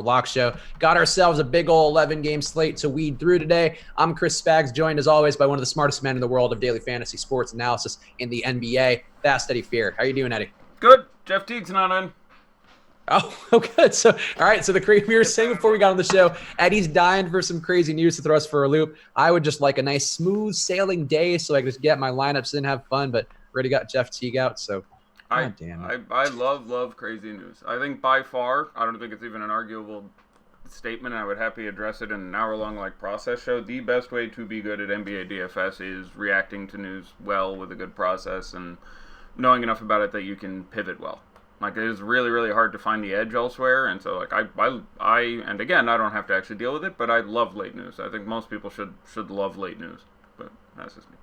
Lock Show. Got ourselves a big old 11-game slate to weed through today. I'm Chris Spags, joined as always by one of the smartest men in the world of daily fantasy sports analysis in the NBA. That's Eddie Fear. How you doing, Eddie? Good. Jeff Teague's not in. Oh, good. So, all right. So we were saying before we got on the show, Eddie's dying for some crazy news to throw us for a loop. I would just like a nice smooth sailing day so I could just get my lineups in, have fun. But already got Jeff Teague out, so I damn it. I love crazy news. I think by far, I don't think it's even an arguable statement. I would happily address it in an hour-long process show. The best way to be good at NBA DFS is reacting to news well with a good process and knowing enough about it that you can pivot well. It is really, really hard to find the edge elsewhere, and so and again, I don't have to actually deal with it, but I love late news. I think most people should love late news, but that's just me.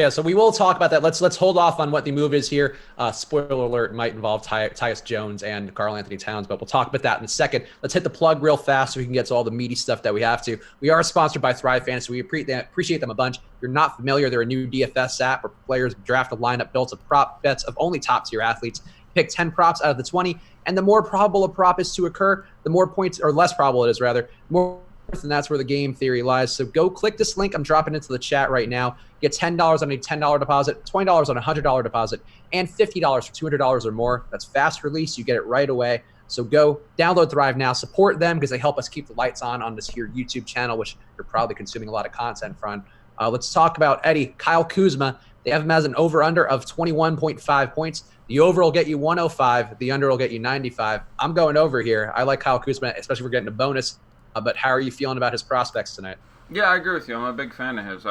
So we will talk about that. Let's hold off on what the move is here. Spoiler alert, might involve Tyus Jones and Karl-Anthony Towns, but we'll talk about that in a second. Let's hit the plug real fast so we can get to all the meaty stuff that we have to. We are sponsored by Thrive Fantasy. We appreciate them a bunch. If you're not familiar, they're a new DFS app where players draft a lineup built of prop bets of only top-tier athletes. Pick 10 props out of the 20, and the more probable a prop is to occur, the more points, or less probable it is rather, more, and that's where the game theory lies. So go click this link I'm dropping into the chat right now. Get $10 on a $10 deposit, $20 on a $100 deposit, and $50 for $200 or more. That's fast release. You get it right away. So go download Thrive now. Support them because they help us keep the lights on this here YouTube channel, which you're probably consuming a lot of content from. Let's talk about Eddie. Kyle Kuzma. They have him as an over-under of 21.5 points. The over will get you 105. The under will get you 95. I'm going over here. I like Kyle Kuzma, especially if we're getting a bonus. But how are you feeling about his prospects tonight? Yeah, I agree with you. I'm a big fan of his.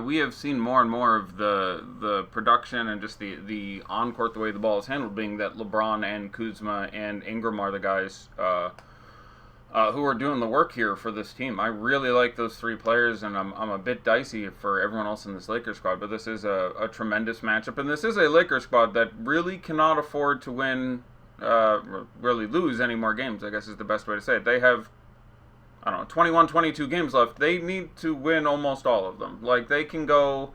We have seen more and more of the production and just the on-court, the way the ball is handled, being that LeBron and Kuzma and Ingram are the guys who are doing the work here for this team. I really like those three players, and I'm a bit dicey for everyone else in this Lakers squad, but this is a tremendous matchup, and this is a Lakers squad that really cannot afford to really lose any more games, I guess is the best way to say it. They have 21, 22 games left. They need to win almost all of them. They can go,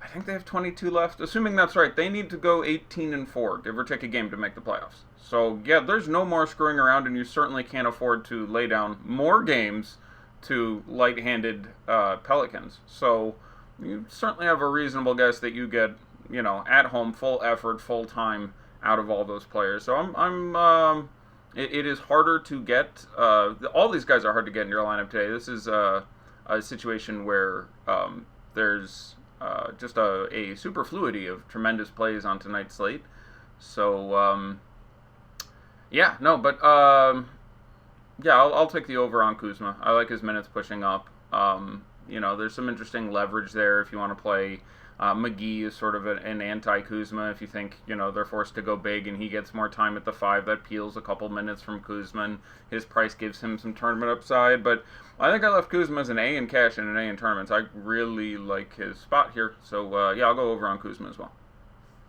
I think they have 22 left. Assuming that's right, they need to go 18-4, give or take a game to make the playoffs. So, yeah, there's no more screwing around, and you certainly can't afford to lay down more games to light-handed Pelicans. So, you certainly have a reasonable guess that you get, at home, full effort, full time out of all those players. So, It is harder to get. All these guys are hard to get in your lineup today. This is a situation where there's just a superfluity of tremendous plays on tonight's slate. So, I'll take the over on Kuzma. I like his minutes pushing up. There's some interesting leverage there if you want to play. McGee is sort of an anti-Kuzma. If you think, they're forced to go big and he gets more time at the 5, that peels a couple minutes from Kuzma, and his price gives him some tournament upside. But I think I left Kuzma as an A in cash and an A in tournaments. I really like his spot here. So, I'll go over on Kuzma as well.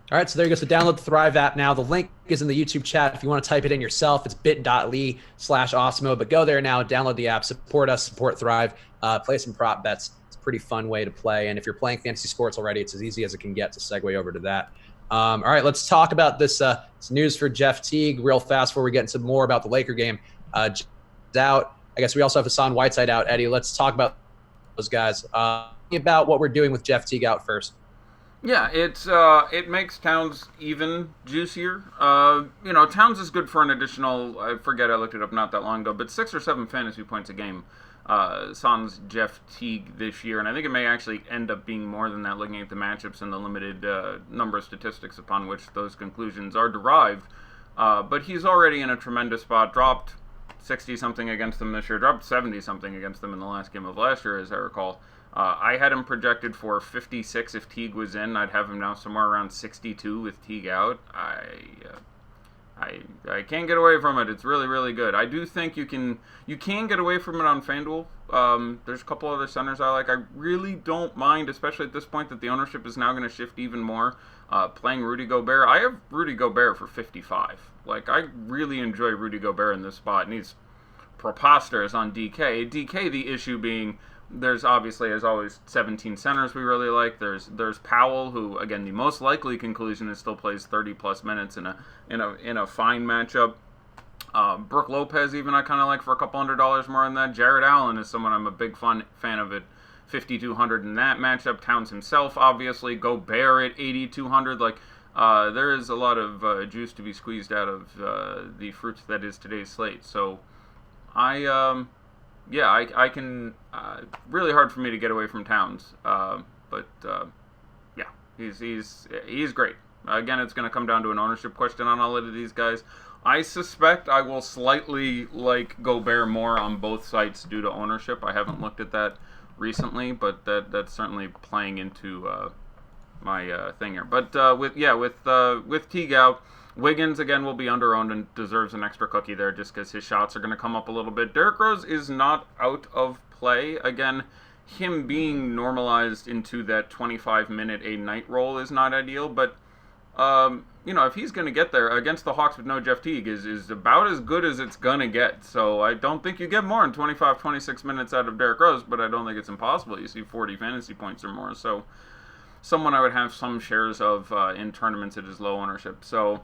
All right, so there you go. So download the Thrive app now. The link is in the YouTube chat. If you want to type it in yourself, it's bit.ly/awesemo. But go there now, download the app, support us, support Thrive, play some prop bets. Pretty fun way to play, and if you're playing fantasy sports already, it's as easy as it can get to segue over to that. All right, let's talk about this news for Jeff Teague real fast before we get into more about the Laker game. Out. I guess we also have Hassan Whiteside out. Eddie, let's talk about those guys. About what we're doing with Jeff Teague out first. Yeah, it makes Towns even juicier. Towns is good for an additional, I looked it up not that long ago, but 6 or 7 fantasy points a game. Sans Jeff Teague this year, and I think it may actually end up being more than that looking at the matchups and the limited number of statistics upon which those conclusions are derived. But he's already in a tremendous spot, dropped 60-something against them this year, dropped 70-something against them in the last game of last year, as I recall. I had him projected for 56 if Teague was in. I'd have him now somewhere around 62 with Teague out. I can't get away from it. It's really, really good. I do think you can get away from it on FanDuel. There's a couple other centers I like. I really don't mind, especially at this point that the ownership is now going to shift even more, playing Rudy Gobert. I have Rudy Gobert for 55. I really enjoy Rudy Gobert in this spot, and he's preposterous on DK. DK, the issue being there's obviously, as always, 17 centers we really like. There's Powell, who, again, the most likely conclusion is still plays 30-plus minutes in a fine matchup. Brooke Lopez, even I kind of like for a couple $100 more than that. Jared Allen is someone I'm a big fan of at 5,200 in that matchup. Towns himself, obviously. Gobert at 8,200. Like, there is a lot of juice to be squeezed out of the fruit that is today's slate. So, I can. Really hard for me to get away from Towns, but he's great. Again, it's going to come down to an ownership question on all of these guys. I suspect I will slightly like Gobert more on both sites due to ownership. I haven't looked at that recently, but that's certainly playing into my thing here. But with Teague out, Wiggins again will be underowned and deserves an extra cookie there just because his shots are going to come up a little bit. Derrick Rose is not out of play. Again, him being normalized into that 25-minute a night role is not ideal, but if he's going to get there against the Hawks with no Jeff Teague is about as good as it's going to get. So I don't think you get more than 25, 26 minutes out of Derrick Rose, but I don't think it's impossible. You see 40 fantasy points or more. So someone I would have some shares of in tournaments at his low ownership. So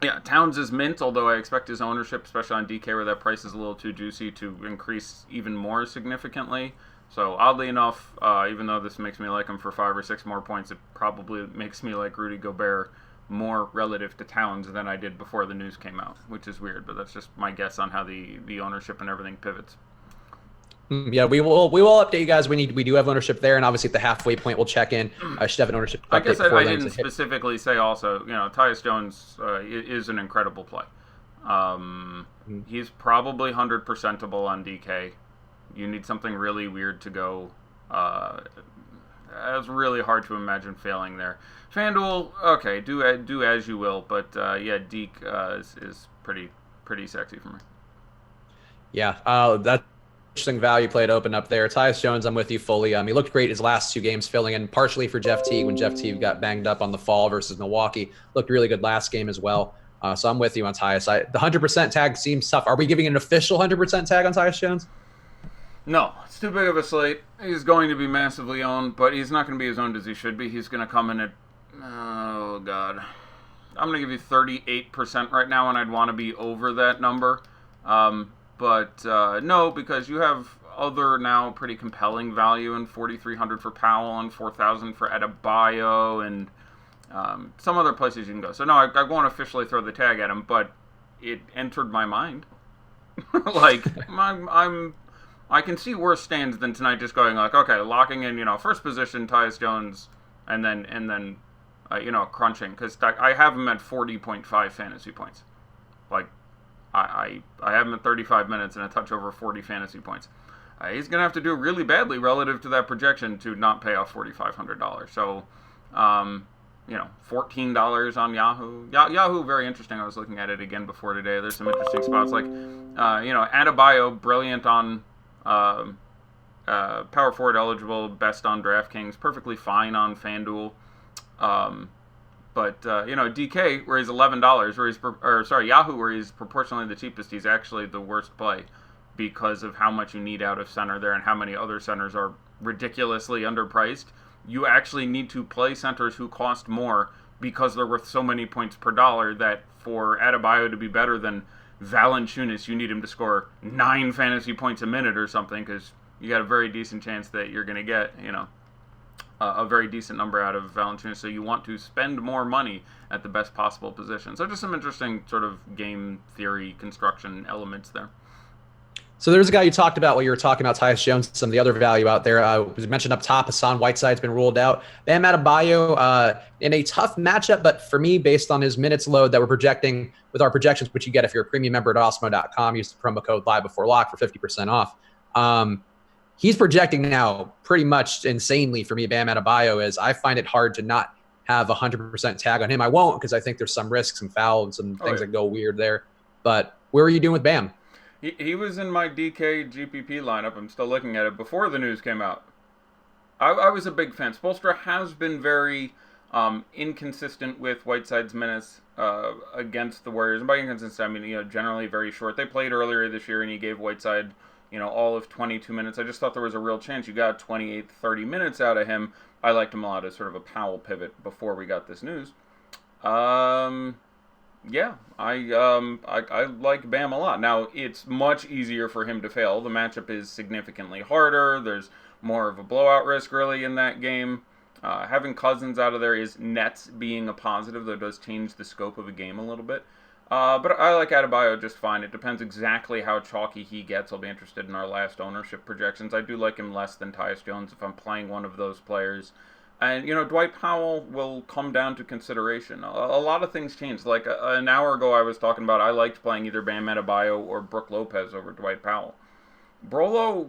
yeah, Towns is mint, although I expect his ownership, especially on DK where that price is a little too juicy, to increase even more significantly. So oddly enough, even though this makes me like him for 5 or 6 more points, it probably makes me like Rudy Gobert more relative to Towns than I did before the news came out, which is weird, but that's just my guess on how the ownership and everything pivots. Yeah, we will update you guys. We do have ownership there, and obviously at the halfway point we'll check in. I should have an ownership update. I guess I didn't specifically say also, Tyus Jones is an incredible play. He's probably 100%able on DK. You need something really weird to go. It's really hard to imagine failing there. FanDuel, okay, do as you will, but Deke is pretty sexy for me. Yeah, that's interesting value play to open up there. Tyus Jones, I'm with you fully. He looked great his last 2 games, filling in partially for Jeff Teague when Jeff Teague got banged up on the fall versus Milwaukee. Looked really good last game as well. So I'm with you on Tyus. The 100% tag seems tough. Are we giving an official 100% tag on Tyus Jones? No, it's too big of a slate. He's going to be massively owned, but he's not going to be as owned as he should be. He's going to come in at, oh God, I'm going to give you 38% right now, and I'd want to be over that number. But no, because you have other now pretty compelling value in 4,300 for Powell and 4,000 for Adebayo and some other places you can go. So no, I won't officially throw the tag at him, but it entered my mind. Like I can see worse stands than tonight. Just going like, okay, locking in, first position Tyus Jones, and then crunching because I have him at 40.5 fantasy points. Like I have him at 35 minutes and a touch over 40 fantasy points. He's gonna have to do really badly relative to that projection to not pay off $4,500. So, $14 on Yahoo. Yahoo, very interesting. I was looking at it again before today. There's some interesting spots like, Adebayo, brilliant on. Power forward eligible, best on DraftKings, perfectly fine on FanDuel. But DK, where he's $11, Yahoo, where he's proportionally the cheapest, he's actually the worst play because of how much you need out of center there and how many other centers are ridiculously underpriced. You actually need to play centers who cost more because they're worth so many points per dollar that for Adebayo to be better than Valanciunas, you need him to score 9 fantasy points a minute or something because you got a very decent chance that you're going to get, a very decent number out of Valanciunas. So you want to spend more money at the best possible position. So just some interesting sort of game theory construction elements there. So there's a guy you talked about while you were talking about Tyus Jones, some of the other value out there. Was mentioned up top, Hassan Whiteside's been ruled out. Bam Adebayo in a tough matchup, but for me, based on his minutes load that we're projecting with our projections, which you get if you're a premium member at Osmo.com, use the promo code LiveBeforeLock for 50% off. He's projecting now pretty much insanely for me, Bam Adebayo is. I find it hard to not have a 100% tag on him. I won't because I think there's some risks and foul and some things that go weird there. But where are you doing with Bam? He was in my DK GPP lineup. I'm still looking at it before the news came out. I was a big fan. Spoelstra has been very inconsistent with Whiteside's minutes against the Warriors. And by inconsistent, I mean, generally very short. They played earlier this year, and he gave Whiteside, all of 22 minutes. I just thought there was a real chance you got 28, 30 minutes out of him. I liked him a lot as sort of a Powell pivot before we got this news. Yeah, I like Bam a lot. Now it's much easier for him to fail. The matchup is significantly harder. There's more of a blowout risk really in that game. Having Cousins out of there is nets being a positive, though it does change the scope of a game a little bit. But I like Adebayo just fine. It depends exactly how chalky he gets. I'll be interested in our last ownership projections. I do like him less than Tyus Jones if I'm playing one of those players. And, Dwight Powell will come down to consideration. A lot of things changed. Like an hour ago, I was talking about I liked playing either Bam Adebayo or Brook Lopez over Dwight Powell. Brolo,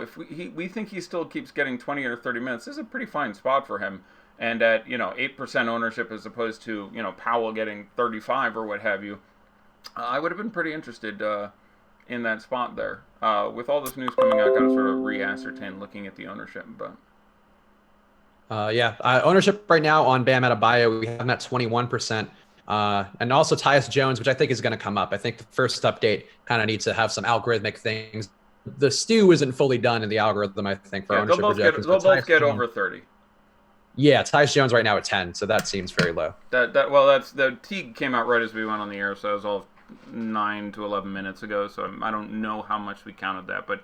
if we think he still keeps getting 20 or 30 minutes, this is a pretty fine spot for him. And at, 8% ownership as opposed to, Powell getting 35 or what have you, I would have been pretty interested in that spot there. With all this news coming out, got to sort of re-ascertain looking at the ownership, but... Ownership right now on Bam Adebayo, we have him at 21%. And also Tyus Jones, which I think is going to come up. I think the first update kind of needs to have some algorithmic things. The stew isn't fully done in the algorithm, I think, for ownership projections. They'll both get over 30. Yeah, Tyus Jones right now at 10, so that seems very low. That's the Teague came out right as we went on the air, so it was all 9 to 11 minutes ago. So I don't know how much we counted that, but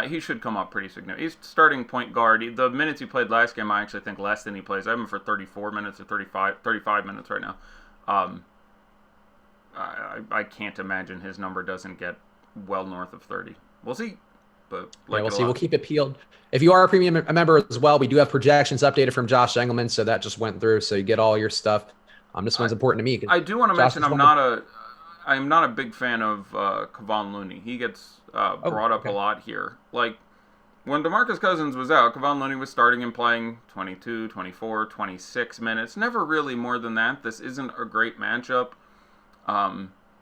he should come up pretty significantly. He's starting point guard. The minutes he played last game, I actually think less than he plays. I have him for 34 minutes or 35 minutes right now. I can't imagine his number doesn't get well north of 30. We'll see. But we'll see. We'll keep it peeled. If you are a premium member as well, we do have projections updated from Josh Engelman, so that just went through. So you get all your stuff. This one's important to me. I do want to mention I'm not a big fan of Kevon Looney. He gets brought up a lot here. Like when DeMarcus Cousins was out, Kevon Looney was starting and playing 22, 24, 26 minutes. Never really more than that. This isn't a great matchup.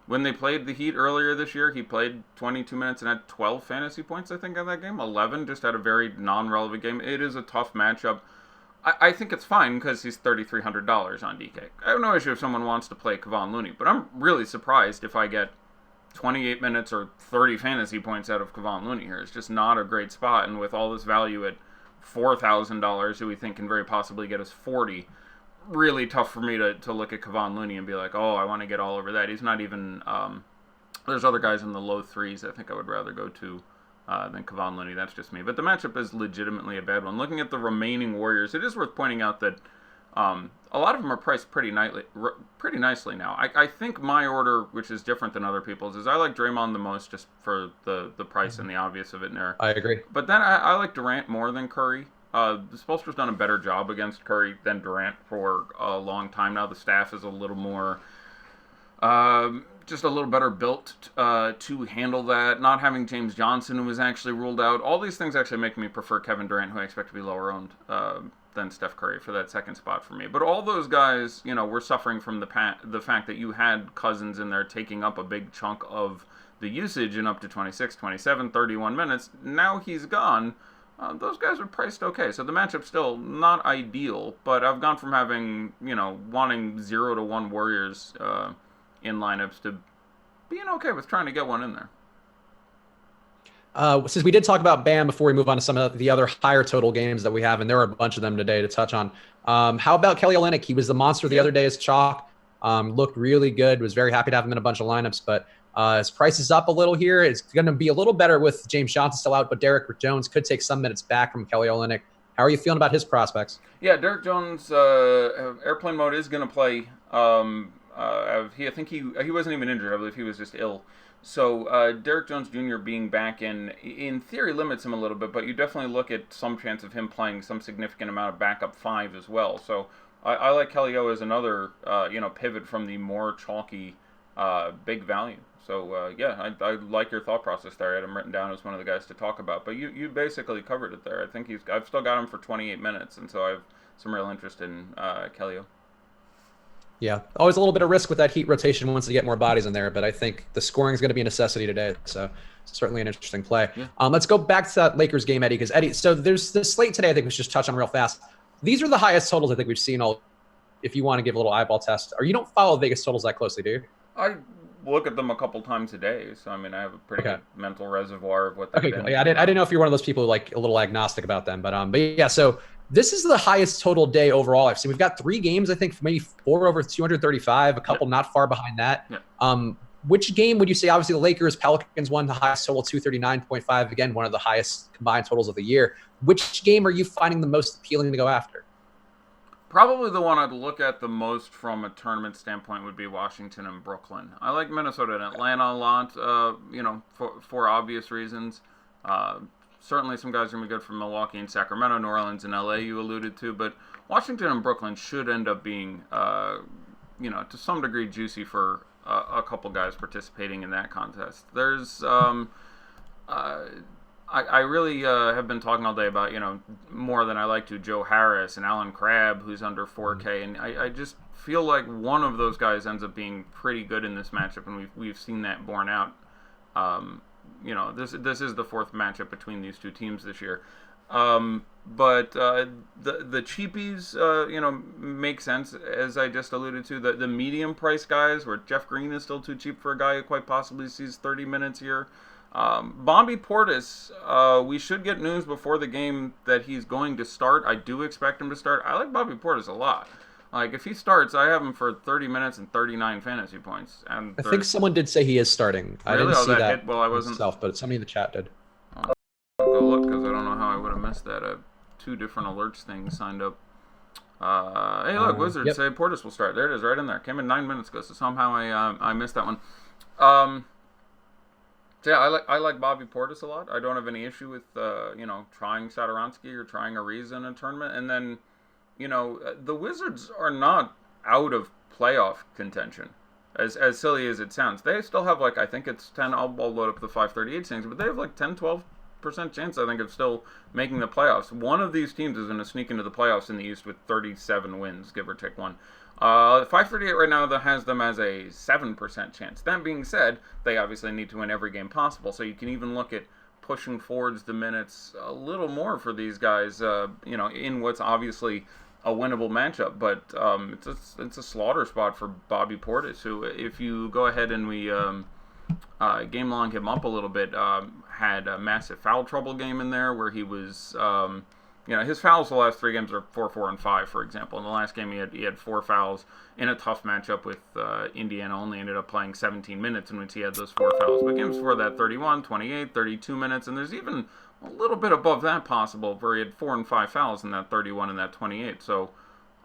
When they played the Heat earlier this year, he played 22 minutes and had 12 fantasy points, I think, in that game. 11, just had a very non-relevant game. It is a tough matchup. I think it's fine because he's $3,300 on DK. I have no issue if someone wants to play Kevon Looney, but I'm really surprised if I get 28 minutes or 30 fantasy points out of Kevon Looney here. It's just not a great spot, and with all this value at $4,000, who we think can very possibly get us 40, really tough for me to look at Kevon Looney and be like, oh, I want to get all over that. He's not even there's other guys in the low threes I think I would rather go to than Kevon Looney. That's just me. But the matchup is legitimately a bad one. Looking at the remaining Warriors, it is worth pointing out that a lot of them are priced pretty nicely now. I think my order, which is different than other people's, is I like Draymond the most just for the price and the obvious of it in there. I agree. But then I like Durant more than Curry. Spoelstra's done a better job against Curry than Durant for a long time now. The staff is a little more, just a little better built to handle that. Not having James Johnson, who was actually ruled out. All these things actually make me prefer Kevin Durant, who I expect to be lower owned than Steph Curry for that second spot for me. But all those guys, were suffering from the fact that you had Cousins in there taking up a big chunk of the usage in up to 26, 27, 31 minutes. Now he's gone. Those guys are priced okay. So the matchup's still not ideal, but I've gone from having, wanting 0-1 Warriors in lineups to being okay with trying to get one in there. Since we did talk about Bam before we move on to some of the other higher total games that we have, and there are a bunch of them today to touch on. How about Kelly Olynyk? He was the monster the other day as chalk. Looked really good. Was very happy to have him in a bunch of lineups, but his price is up a little here. It's going to be a little better with James Johnson still out, but Derek Jones could take some minutes back from Kelly Olynyk. How are you feeling about his prospects? Yeah, Derek Jones, airplane mode is going to play. I think he wasn't even injured. I believe he was just ill. So Derek Jones Jr. being back in theory limits him a little bit, but you definitely look at some chance of him playing some significant amount of backup 5 as well. So I like Kelly O as another pivot from the more chalky big value. So, I like your thought process there. I had him written down as one of the guys to talk about. But you basically covered it there. I think I've still got him for 28 minutes, and so I have some real interest in Kellyo. Yeah, always a little bit of risk with that Heat rotation once they get more bodies in there, but I think the scoring is going to be a necessity today. So certainly an interesting play. Yeah. Let's go back to that Lakers game, Eddie, because Eddie, so there's the slate today I think we should just touch on real fast. These are the highest totals I think we've seen all, if you want to give a little eyeball test. Or you don't follow Vegas totals that closely, do you? I look at them a couple times a day, so I mean I have a pretty good mental reservoir of what they've been. Cool. Yeah, I didn't know if you're one of those people like a little agnostic about them, but yeah, so This is the highest total day overall I've seen. We've got 3 games, I think, maybe 4 over 235, a couple not far behind that. Which game would you say? Obviously, the Lakers, Pelicans won the highest total, 239.5. Again, one of the highest combined totals of the year. Which game are you finding the most appealing to go after? Probably the one I'd look at the most from a tournament standpoint would be Washington and Brooklyn. I like Minnesota and Atlanta a lot, for obvious reasons. Certainly some guys are going to be good from Milwaukee and Sacramento, New Orleans and LA you alluded to, but Washington and Brooklyn should end up being, to some degree juicy for a couple guys participating in that contest. There's, I really have been talking all day about, more than I like to, Joe Harris and Alan Crabb, who's under 4K, and I just feel like one of those guys ends up being pretty good in this matchup, and we've seen that borne out. This is the 4th matchup between these two teams this year. But the cheapies, make sense, as I just alluded to. The medium price guys, where Jeff Green is still too cheap for a guy who quite possibly sees 30 minutes here. Bobby Portis, we should get news before the game that he's going to start. I do expect him to start. I like Bobby Portis a lot. Like, if he starts, I have him for 30 minutes and 39 fantasy points. And I think someone did say he is starting. Really? I didn't see that. Well, I wasn't myself, but somebody in the chat did. I'll go look, because I don't know how I would have missed that. I have 2 different alerts things signed up. Hey, look, Wizards say Portis will start. There it is, right in there. Came in 9 minutes ago, so somehow I missed that one. So yeah, I like Bobby Portis a lot. I don't have any issue with trying Satoransky or trying Ariza in a tournament. And then, the Wizards are not out of playoff contention. As silly as it sounds, they still have, like, I think it's 10. I'll load up the 538 things, but they have like 10-12% chance, I think, of still making the playoffs. One of these teams is going to sneak into the playoffs in the East with 37 wins, give or take one. 538 right now that has them as a 7% chance. That being said, they obviously need to win every game possible, so you can even look at pushing forwards the minutes a little more for these guys, in what's obviously a winnable matchup. But it's a slaughter spot for Bobby Portis, who, if you go ahead and we game long him up a little bit, had a massive foul trouble game in there where he was... his fouls the last 3 games are 4, 4, and 5, for example. In the last game, he had 4 fouls in a tough matchup with Indiana. Only ended up playing 17 minutes in which he had those 4 fouls. But games before that, 31, 28, 32 minutes, and there's even a little bit above that possible where he had 4 and 5 fouls in that 31 and that 28. So,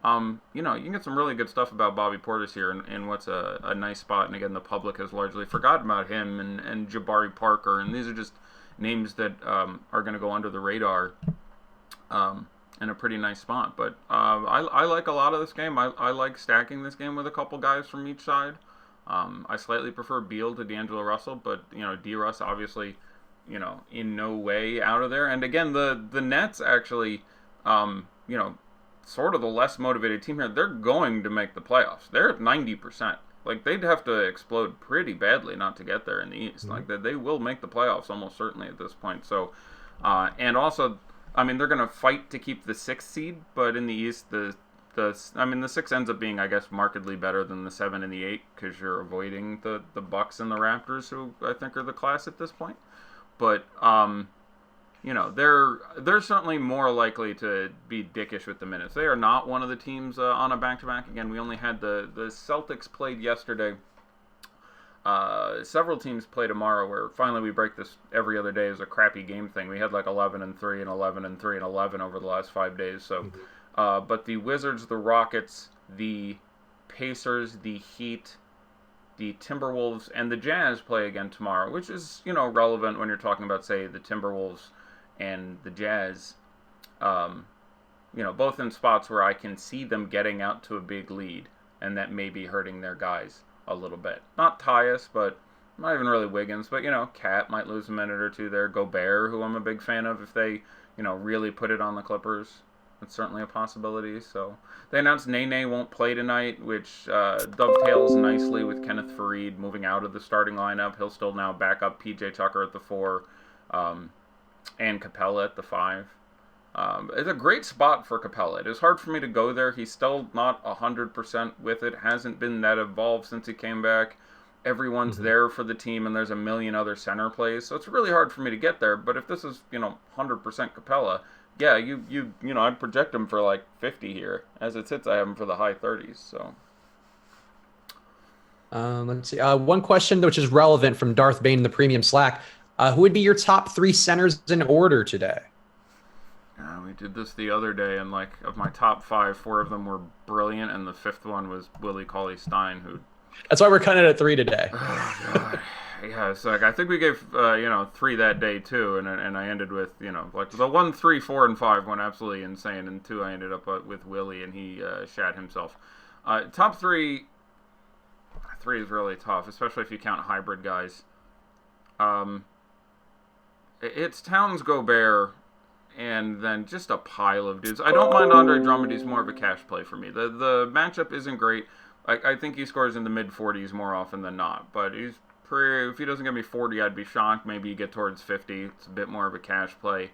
you can get some really good stuff about Bobby Portis here in what's a nice spot. And again, the public has largely forgotten about him and Jabari Parker, and these are just names that are going to go under the radar. In a pretty nice spot. But I like a lot of this game. I like stacking this game with a couple guys from each side. I slightly prefer Beal to D'Angelo Russell, but D-Russ obviously, in no way out of there. And again, the Nets actually, sort of the less motivated team here. They're going to make the playoffs. They're at 90%. Like, they'd have to explode pretty badly not to get there in the East. Mm-hmm. Like, they will make the playoffs almost certainly at this point. So, and also, they're going to fight to keep the 6th seed, but in the East, the 6 ends up being, I guess, markedly better than the 7 and the 8, because you're avoiding the Bucks and the Raptors, who I think are the class at this point. But, they're certainly more likely to be dickish with the minutes. They are not one of the teams on a back-to-back. Again, we only had the Celtics played yesterday. Several teams play tomorrow, where finally we break this every other day as a crappy game thing. We had like 11 and 3 and 11 and 3 and 11 over the last 5 days. So, but the Wizards, the Rockets, the Pacers, the Heat, the Timberwolves, and the Jazz play again tomorrow, which is, relevant when you're talking about, say, the Timberwolves and the Jazz. Both in spots where I can see them getting out to a big lead, and that may be hurting their guys a little bit. Not Tyus, but not even really Wiggins, but, Cat might lose a minute or two there. Gobert, who I'm a big fan of, if they, really put it on the Clippers. That's certainly a possibility. So they announced Nene won't play tonight, which dovetails nicely with Kenneth Faried moving out of the starting lineup. He'll still now back up P.J. Tucker at the 4 and Capella at the 5. It's a great spot for Capella. It is hard for me to go there. He's still not 100% with it. Hasn't been that evolved since he came back. Everyone's there for the team, and there's a million other center plays. So it's really hard for me to get there. But if this is, 100% Capella, Yeah, I'd project him for like 50 here. As it sits, I have him for the high 30s. So Let's see. One question which is relevant from Darth Bane in the premium Slack. Who would be your top 3 centers in order today? we did this the other day, and like of my top 5, 4 of them were brilliant, and the 5th one was Willie Cauley-Stein, who. That's why we're cutting it at 3 today. Oh God. Yeah, it's like I think we gave 3 that day too, and I ended with like the 1, 3, 4, and 5 went absolutely insane, and 2 I ended up with Willie, and he shat himself. Top 3 is really tough, especially if you count hybrid guys. It's Towns, Gobert, and then just a pile of dudes. I don't mind Andre Drummond. He's more of a cash play for me. The matchup isn't great. I think he scores in the mid 40s more often than not, but if he doesn't give me 40, I'd be shocked. Maybe you get towards 50. It's a bit more of a cash play.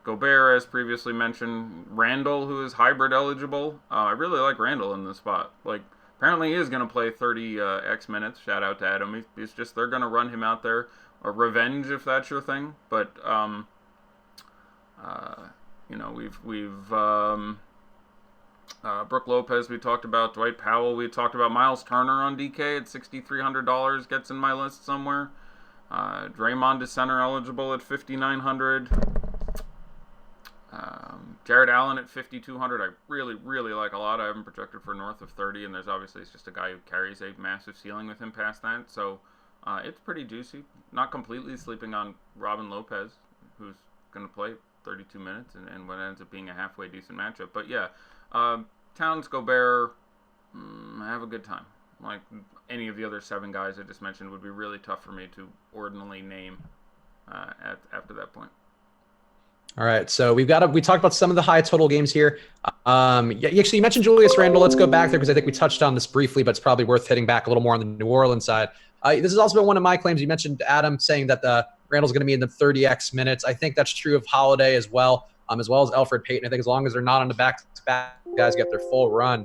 Gobert, as previously mentioned. Randall, who is hybrid eligible. I really like Randall in this spot. Like, apparently he is going to play 30 X minutes. Shout out to Adam. He's just, they're going to run him out there. Or revenge, if that's your thing. But, we've Brooke Lopez we talked about, Dwight Powell we talked about, Miles Turner on DK at $6,300 gets in my list somewhere. Draymond is center eligible at $5,900. Jared Allen at $5,200 I really, really like a lot. I haven't projected for north of 30, and there's obviously it's just a guy who carries a massive ceiling with him past that, so it's pretty juicy. Not completely sleeping on Robin Lopez, who's going to play 32 minutes and what ends up being a halfway decent matchup. But yeah, Towns, Gobert, have a good time. Like any of the other 7 guys I just mentioned would be really tough for me to ordinarily name after that point. All right, so we talked about some of the high total games here. You mentioned Julius Randle. Let's go back there because I think we touched on this briefly, but it's probably worth hitting back a little more on the New Orleans side. This has also been one of my claims. You mentioned Adam saying that Randle's going to be in the 30x minutes. I think that's true of Holiday as well as Elfrid Payton. I think as long as they're not on the back-to-back, guys get their full run.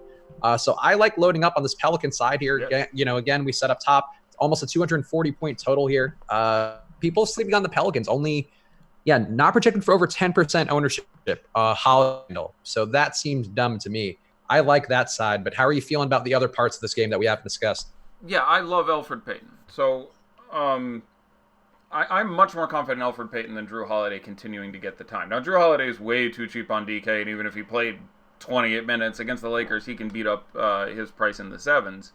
So I like loading up on this Pelican side here. Yep. Again, we set up top. It's almost a 240-point total here. People sleeping on the Pelicans only. Yeah, not projected for over 10% ownership. Holiday. So that seems dumb to me. I like that side, but how are you feeling about the other parts of this game that we haven't discussed? Yeah, I love Elfrid Payton. So I'm much more confident in Elfrid Payton than Drew Holiday continuing to get the time. Now, Drew Holiday is way too cheap on DK, and even if he played 28 minutes against the Lakers, he can beat up his price in the 7s.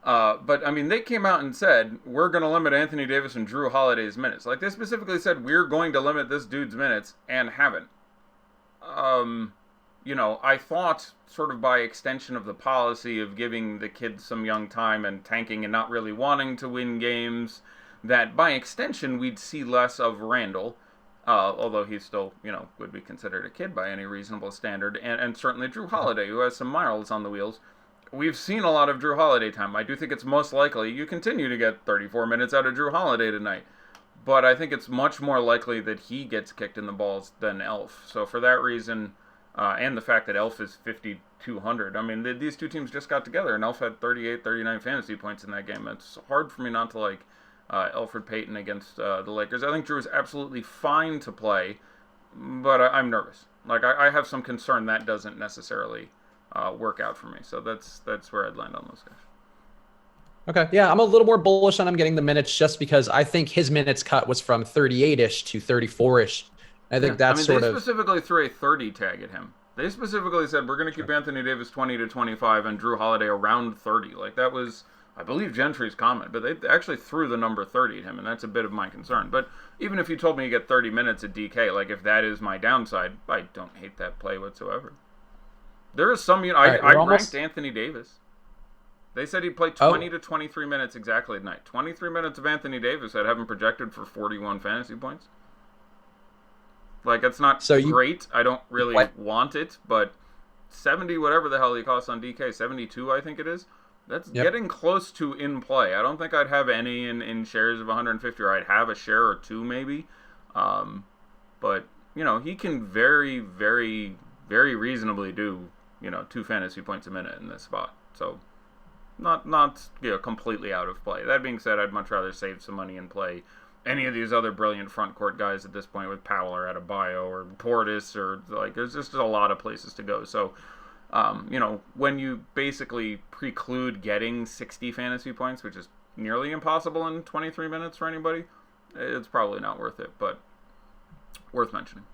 But, I mean, they came out and said, we're going to limit Anthony Davis and Drew Holiday's minutes. Like, they specifically said, we're going to limit this dude's minutes, and haven't. I thought, sort of by extension of the policy of giving the kids some young time and tanking and not really wanting to win games, that by extension we'd see less of Randall, although he still, would be considered a kid by any reasonable standard, and certainly Drew Holiday, who has some miles on the wheels. We've seen a lot of Drew Holiday time. I do think it's most likely you continue to get 34 minutes out of Drew Holiday tonight, but I think it's much more likely that he gets kicked in the balls than Elf. So for that reason, and the fact that Elf is 5,200, I mean, these two teams just got together, and Elf had 38, 39 fantasy points in that game. It's hard for me not to like Elfrid Payton against the Lakers. I think Drew is absolutely fine to play, but I'm nervous. Like, I have some concern that doesn't necessarily work out for me. So that's where I'd land on those guys. Okay, yeah, I'm a little more bullish on him getting the minutes just because I think his minutes cut was from 38-ish to 34-ish. I think that's they specifically threw a 30 tag at him. They specifically said, we're going to keep Anthony Davis 20 to 25 and Drew Holiday around 30. Like, that was, I believe, Gentry's comment, but they actually threw the number 30 at him, and that's a bit of my concern. But even if you told me you get 30 minutes at DK, like, if that is my downside, I don't hate that play whatsoever. There is some, I ranked Anthony Davis. They said he'd play 20 to 23 minutes exactly at night. 23 minutes of Anthony Davis, I'd have him projected for 41 fantasy points. Like, it's not great. I don't really want it, but 70, whatever the hell he costs on DK, 72 I think it is, that's getting close to in play. I don't think I'd have any in shares of 150, or I'd have a share or two maybe. But, he can very, very, very reasonably do, 2 fantasy points a minute in this spot. So, not completely out of play. That being said, I'd much rather save some money and play any of these other brilliant front court guys at this point with Powell or Adebayo or Portis or like there's just a lot of places to go. So, when you basically preclude getting 60 fantasy points, which is nearly impossible in 23 minutes for anybody, it's probably not worth it, but worth mentioning.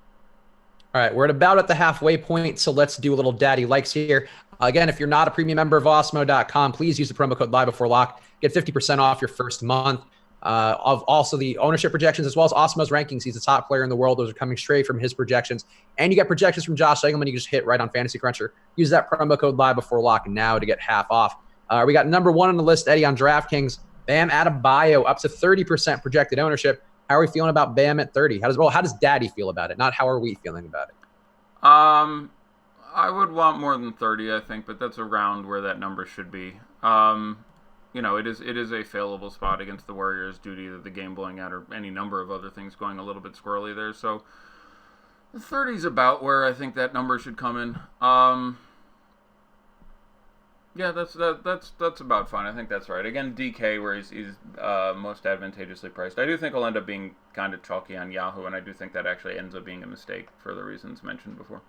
All right, we're at the halfway point, so let's do a little daddy likes here. Again, if you're not a premium member of Osmo.com, please use the promo code Live Before Lock. Get 50% off your first month. Of also the ownership projections as well as Osmo's rankings. He's the top player in the world. Those are coming straight from his projections. And you get projections from Josh Engelman. You can just hit right on Fantasy Cruncher. Use that promo code Live Before Lock now to get half off. We got number 1 on the list, Eddie, on DraftKings. Bam Adebayo up to 30% projected ownership. How are we feeling about Bam at 30? How does Daddy feel about it? Not how are we feeling about it? I would want more than 30, I think, but that's around where that number should be. It is a failable spot against the Warriors due to either the game blowing out or any number of other things going a little bit squirrely there. So the 30 is about where I think that number should come in. Yeah, that's about fine. I think that's right. Again, DK, where he's most advantageously priced. I do think he'll end up being kind of chalky on Yahoo, and I do think that actually ends up being a mistake for the reasons mentioned before.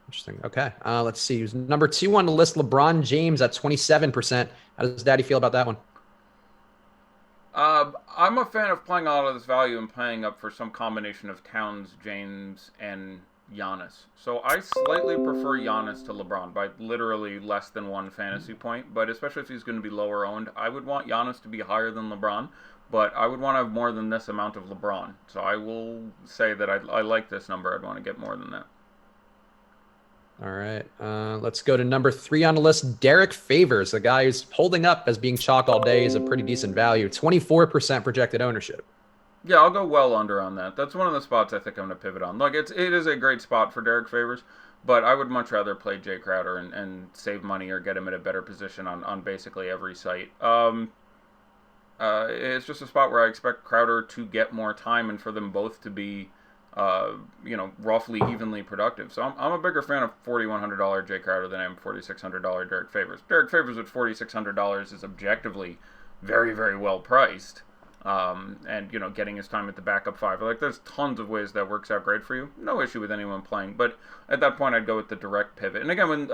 Interesting. Okay. Let's see. Who's number 2 on the list? LeBron James at 27%. How does Daddy feel about that one? I'm a fan of playing a lot of this value and playing up for some combination of Towns, James, and Giannis. So I slightly prefer Giannis to LeBron by literally less than 1 fantasy point, but especially if he's going to be lower owned, I would want Giannis to be higher than LeBron, but I would want to have more than this amount of LeBron. So I will say that I like this number. I'd want to get more than that. All right. Let's go to number 3 on the list. Derek Favors, the guy who's holding up as being chalk all day, is a pretty decent value. 24% projected ownership. Yeah, I'll go well under on that. That's one of the spots I think I'm going to pivot on. Like, it is a great spot for Derek Favors, but I would much rather play Jay Crowder and save money or get him in a better position on basically every site. It's just a spot where I expect Crowder to get more time and for them both to be, roughly evenly productive. So I'm a bigger fan of $4,100 Jay Crowder than I am $4,600 Derek Favors. Derek Favors at $4,600 is objectively very, very well priced. And getting his time at the backup 5. Like, there's tons of ways that works out great for you. No issue with anyone playing. But at that point, I'd go with the direct pivot. And again, when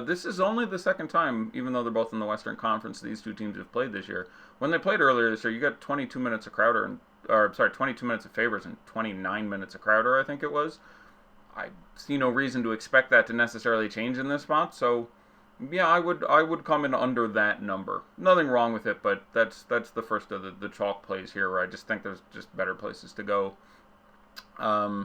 this is only the second time, even though they're both in the Western Conference, these two teams have played this year. When they played earlier this year, you got 22 minutes of Crowder 22 minutes of Favors and 29 minutes of Crowder, I think it was. I see no reason to expect that to necessarily change in this spot. So, yeah, I would come in under that number. Nothing wrong with it, but that's the first of the chalk plays here where I just think there's just better places to go. Yeah.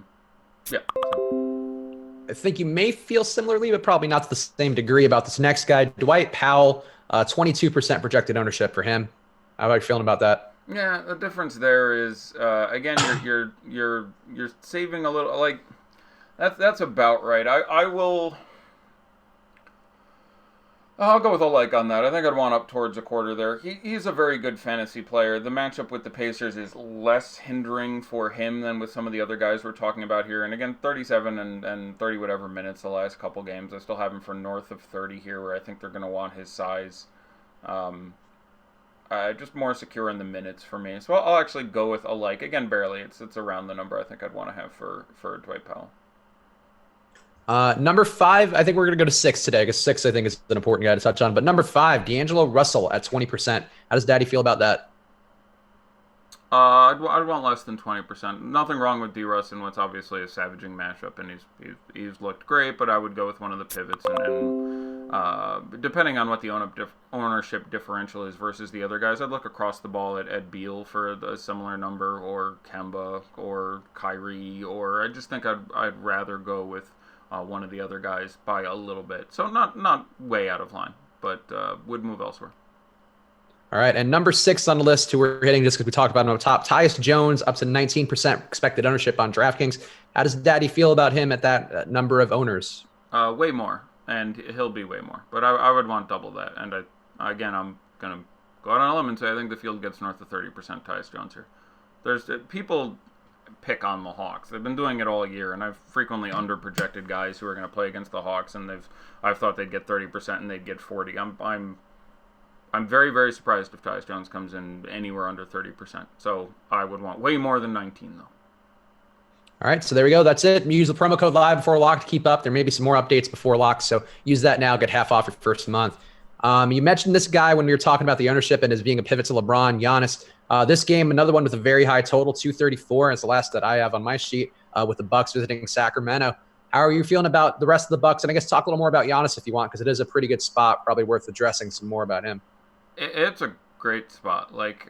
I think you may feel similarly, but probably not to the same degree about this next guy. Dwight Powell, 22% projected ownership for him. How are you feeling about that? Yeah, the difference there is again you're saving a little, like that's about right. I'll go with a like on that. I think I'd want up towards a quarter there. He's a very good fantasy player. The matchup with the Pacers is less hindering for him than with some of the other guys we're talking about here. And again, 37 and 30 whatever minutes the last couple games. I still have him for north of 30 here, where I think they're going to want his size. Just more secure in the minutes for me. So I'll actually go with a like. Again, barely. It's around the number I think I'd want to have for Dwight Powell. Number 5, I think we're going to go to 6 today because 6, I think, is an important guy to touch on. But number 5, D'Angelo Russell at 20%. How does Daddy feel about that? I'd want less than 20%. Nothing wrong with D-Russ in what's obviously a savaging matchup, and he's looked great, but I would go with one of the pivots, and depending on what the ownership differential is versus the other guys, I'd look across the ball at Beal for a similar number, or Kemba, or Kyrie, or I just think I'd rather go with one of the other guys by a little bit. So not way out of line, but would move elsewhere. All right, and number 6 on the list, who we're hitting just because we talked about him up top, Tyus Jones, up to 19% expected ownership on DraftKings. How does Daddy feel about him at that number of owners? Way more, and he'll be way more. But I would want double that. And I'm going to go out on a limb and say I think the field gets north of 30% Tyus Jones here. There's people pick on the Hawks. They've been doing it all year, and I've frequently underprojected guys who are going to play against the Hawks, and I've thought they'd get 30% and they'd get 40. I'm very, very surprised if Tyus Jones comes in anywhere under 30%. So I would want way more than 19, though. All right, so there we go. That's it. Use the promo code live before lock to keep up. There may be some more updates before lock, so use that now. Get half off your first month. You mentioned this guy when we were talking about the ownership and as being a pivot to LeBron, Giannis. This game, another one with a very high total, 234, is the last that I have on my sheet, with the Bucks visiting Sacramento. How are you feeling about the rest of the Bucks? And I guess talk a little more about Giannis if you want, because it is a pretty good spot. Probably worth addressing some more about him. It's a great spot. Like,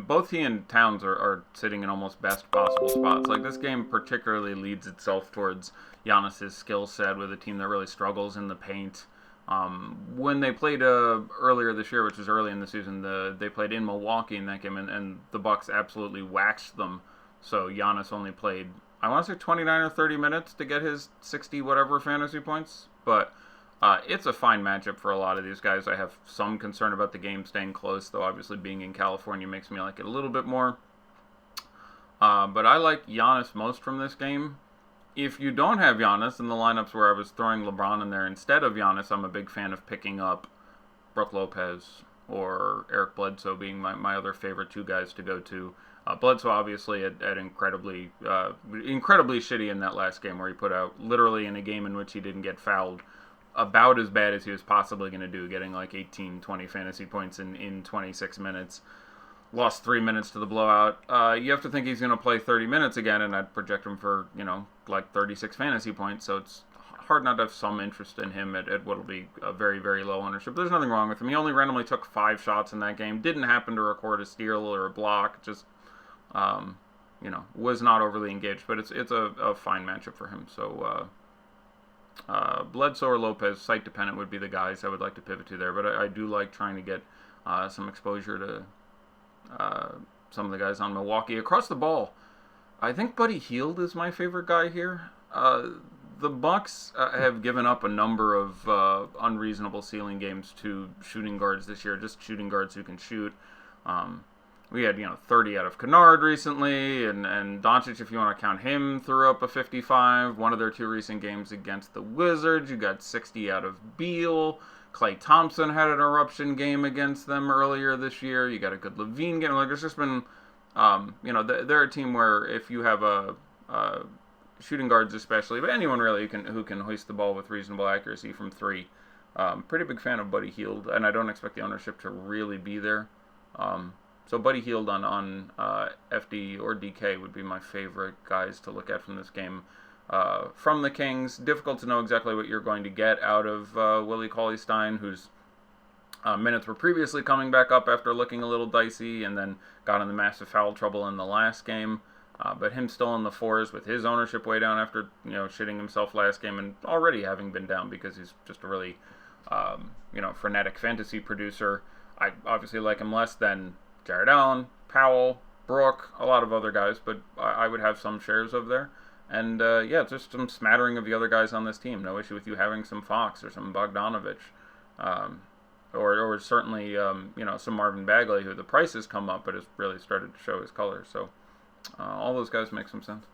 both he and Towns are sitting in almost best possible spots. Like, this game particularly leads itself towards Giannis's skill set with a team that really struggles in the paint. When they played earlier this year, which was early in the season, they played in Milwaukee in that game, and the Bucks absolutely waxed them. So Giannis only played, I want to say 29 or 30 minutes to get his 60 whatever fantasy points. But it's a fine matchup for a lot of these guys. I have some concern about the game staying close, though obviously being in California makes me like it a little bit more. But I like Giannis most from this game. If you don't have Giannis in the lineups where I was throwing LeBron in there instead of Giannis, I'm a big fan of picking up Brook Lopez or Eric Bledsoe being my other favorite two guys to go to. Bledsoe obviously at incredibly shitty in that last game where he put out, literally in a game in which he didn't get fouled, about as bad as he was possibly going to do, getting like 18, 20 fantasy points in 26 minutes. Lost 3 minutes to the blowout. You have to think he's going to play 30 minutes again, and I'd project him for, like 36 fantasy points, so it's hard not to have some interest in him at what will be a very, very low ownership. There's nothing wrong with him. He only randomly took 5 shots in that game. Didn't happen to record a steal or a block. Just, was not overly engaged, but it's a fine matchup for him. So, Bledsoe or Lopez, site dependent, would be the guys I would like to pivot to there, but I do like trying to get some exposure to some of the guys on Milwaukee. Across the ball, I think Buddy Hield is my favorite guy here. The Bucks have given up a number of unreasonable ceiling games to shooting guards this year, just shooting guards who can shoot. We had 30 out of Kennard recently, and Doncic, if you want to count him, threw up a 55. One of their 2 recent games against the Wizards, you got 60 out of Beal. Klay Thompson had an eruption game against them earlier this year. You got a good Levine game. Like, it's just been, they're a team where if you have a shooting guards especially, but anyone really who can hoist the ball with reasonable accuracy from 3. Pretty big fan of Buddy Hield, and I don't expect the ownership to really be there. So Buddy Hield on FD or DK would be my favorite guys to look at from this game. From the Kings, difficult to know exactly what you're going to get out of Willie Cauley-Stein, whose minutes were previously coming back up after looking a little dicey and then got in the massive foul trouble in the last game. But him still in the 4s with his ownership way down after shitting himself last game and already having been down because he's just a really frenetic fantasy producer. I obviously like him less than Jared Allen, Powell, Brook, a lot of other guys, but I would have some shares of there. And, just some smattering of the other guys on this team. No issue with you having some Fox or some Bogdanovich. Or certainly, some Marvin Bagley, who the price has come up, but has really started to show his colors. So, all those guys make some sense.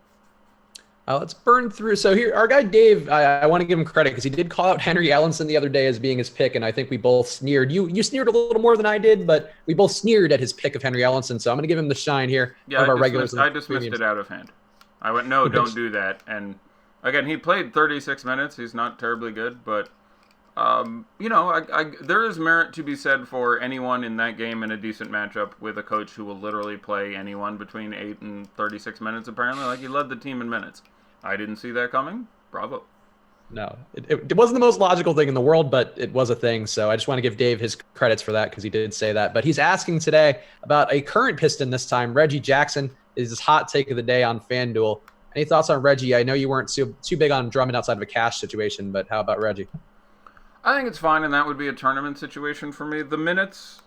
Let's burn through. So here, our guy Dave, I want to give him credit because he did call out Henry Ellenson the other day as being his pick, and I think we both sneered. You sneered a little more than I did, but we both sneered at his pick of Henry Ellenson, so I'm going to give him the shine here. Yeah, I dismissed it out of hand. I went, no, don't do that. And again, he played 36 minutes. He's not terribly good, but there is merit to be said for anyone in that game in a decent matchup with a coach who will literally play anyone between 8 and 36 minutes. Apparently, like, he led the team in minutes. I didn't see that coming. Bravo. No, it wasn't the most logical thing in the world, but it was a thing. So I just want to give Dave his credits for that because he did say that. But he's asking today about a current Piston this time. Reggie Jackson is his hot take of the day on FanDuel. Any thoughts on Reggie? I know you weren't too big on Drummond outside of a cash situation, but how about Reggie? I think it's fine, and that would be a tournament situation for me. The minutes,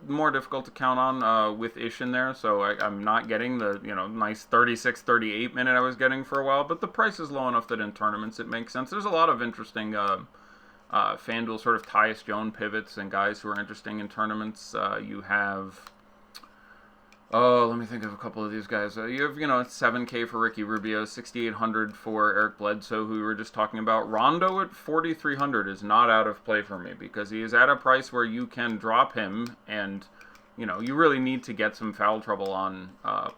more difficult to count on with Ish in there, so I'm not getting the nice 36, 38 minute I was getting for a while, but the price is low enough that in tournaments it makes sense. There's a lot of interesting FanDuel sort of Tyus Jones pivots and guys who are interesting in tournaments. You have Oh, let me think of a couple of these guys. You have, 7K for Ricky Rubio, 6,800 for Eric Bledsoe, who we were just talking about. Rondo at 4,300 is not out of play for me because he is at a price where you can drop him, and you really need to get some foul trouble on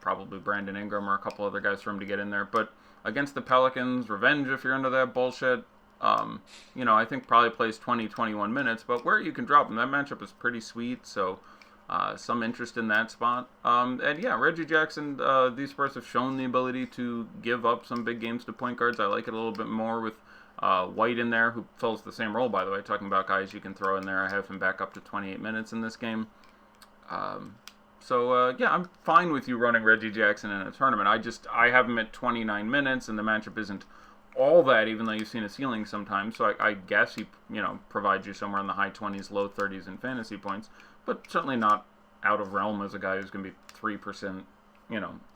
probably Brandon Ingram or a couple other guys for him to get in there. But against the Pelicans, revenge if you're into that bullshit. I think probably plays 20, 21 minutes, but where you can drop him, that matchup is pretty sweet. So. Some interest in that spot. And yeah, Reggie Jackson, these Spurs have shown the ability to give up some big games to point guards. I like it a little bit more with White in there, who fills the same role, by the way. Talking about guys you can throw in there. I have him back up to 28 minutes in this game. Yeah, I'm fine with you running Reggie Jackson in a tournament. I have him at 29 minutes, and the matchup isn't all that, even though you've seen a ceiling sometimes. So I guess he, provides you somewhere in the high 20s, low 30s in fantasy points. But certainly not out of realm as a guy who's going to be 3%,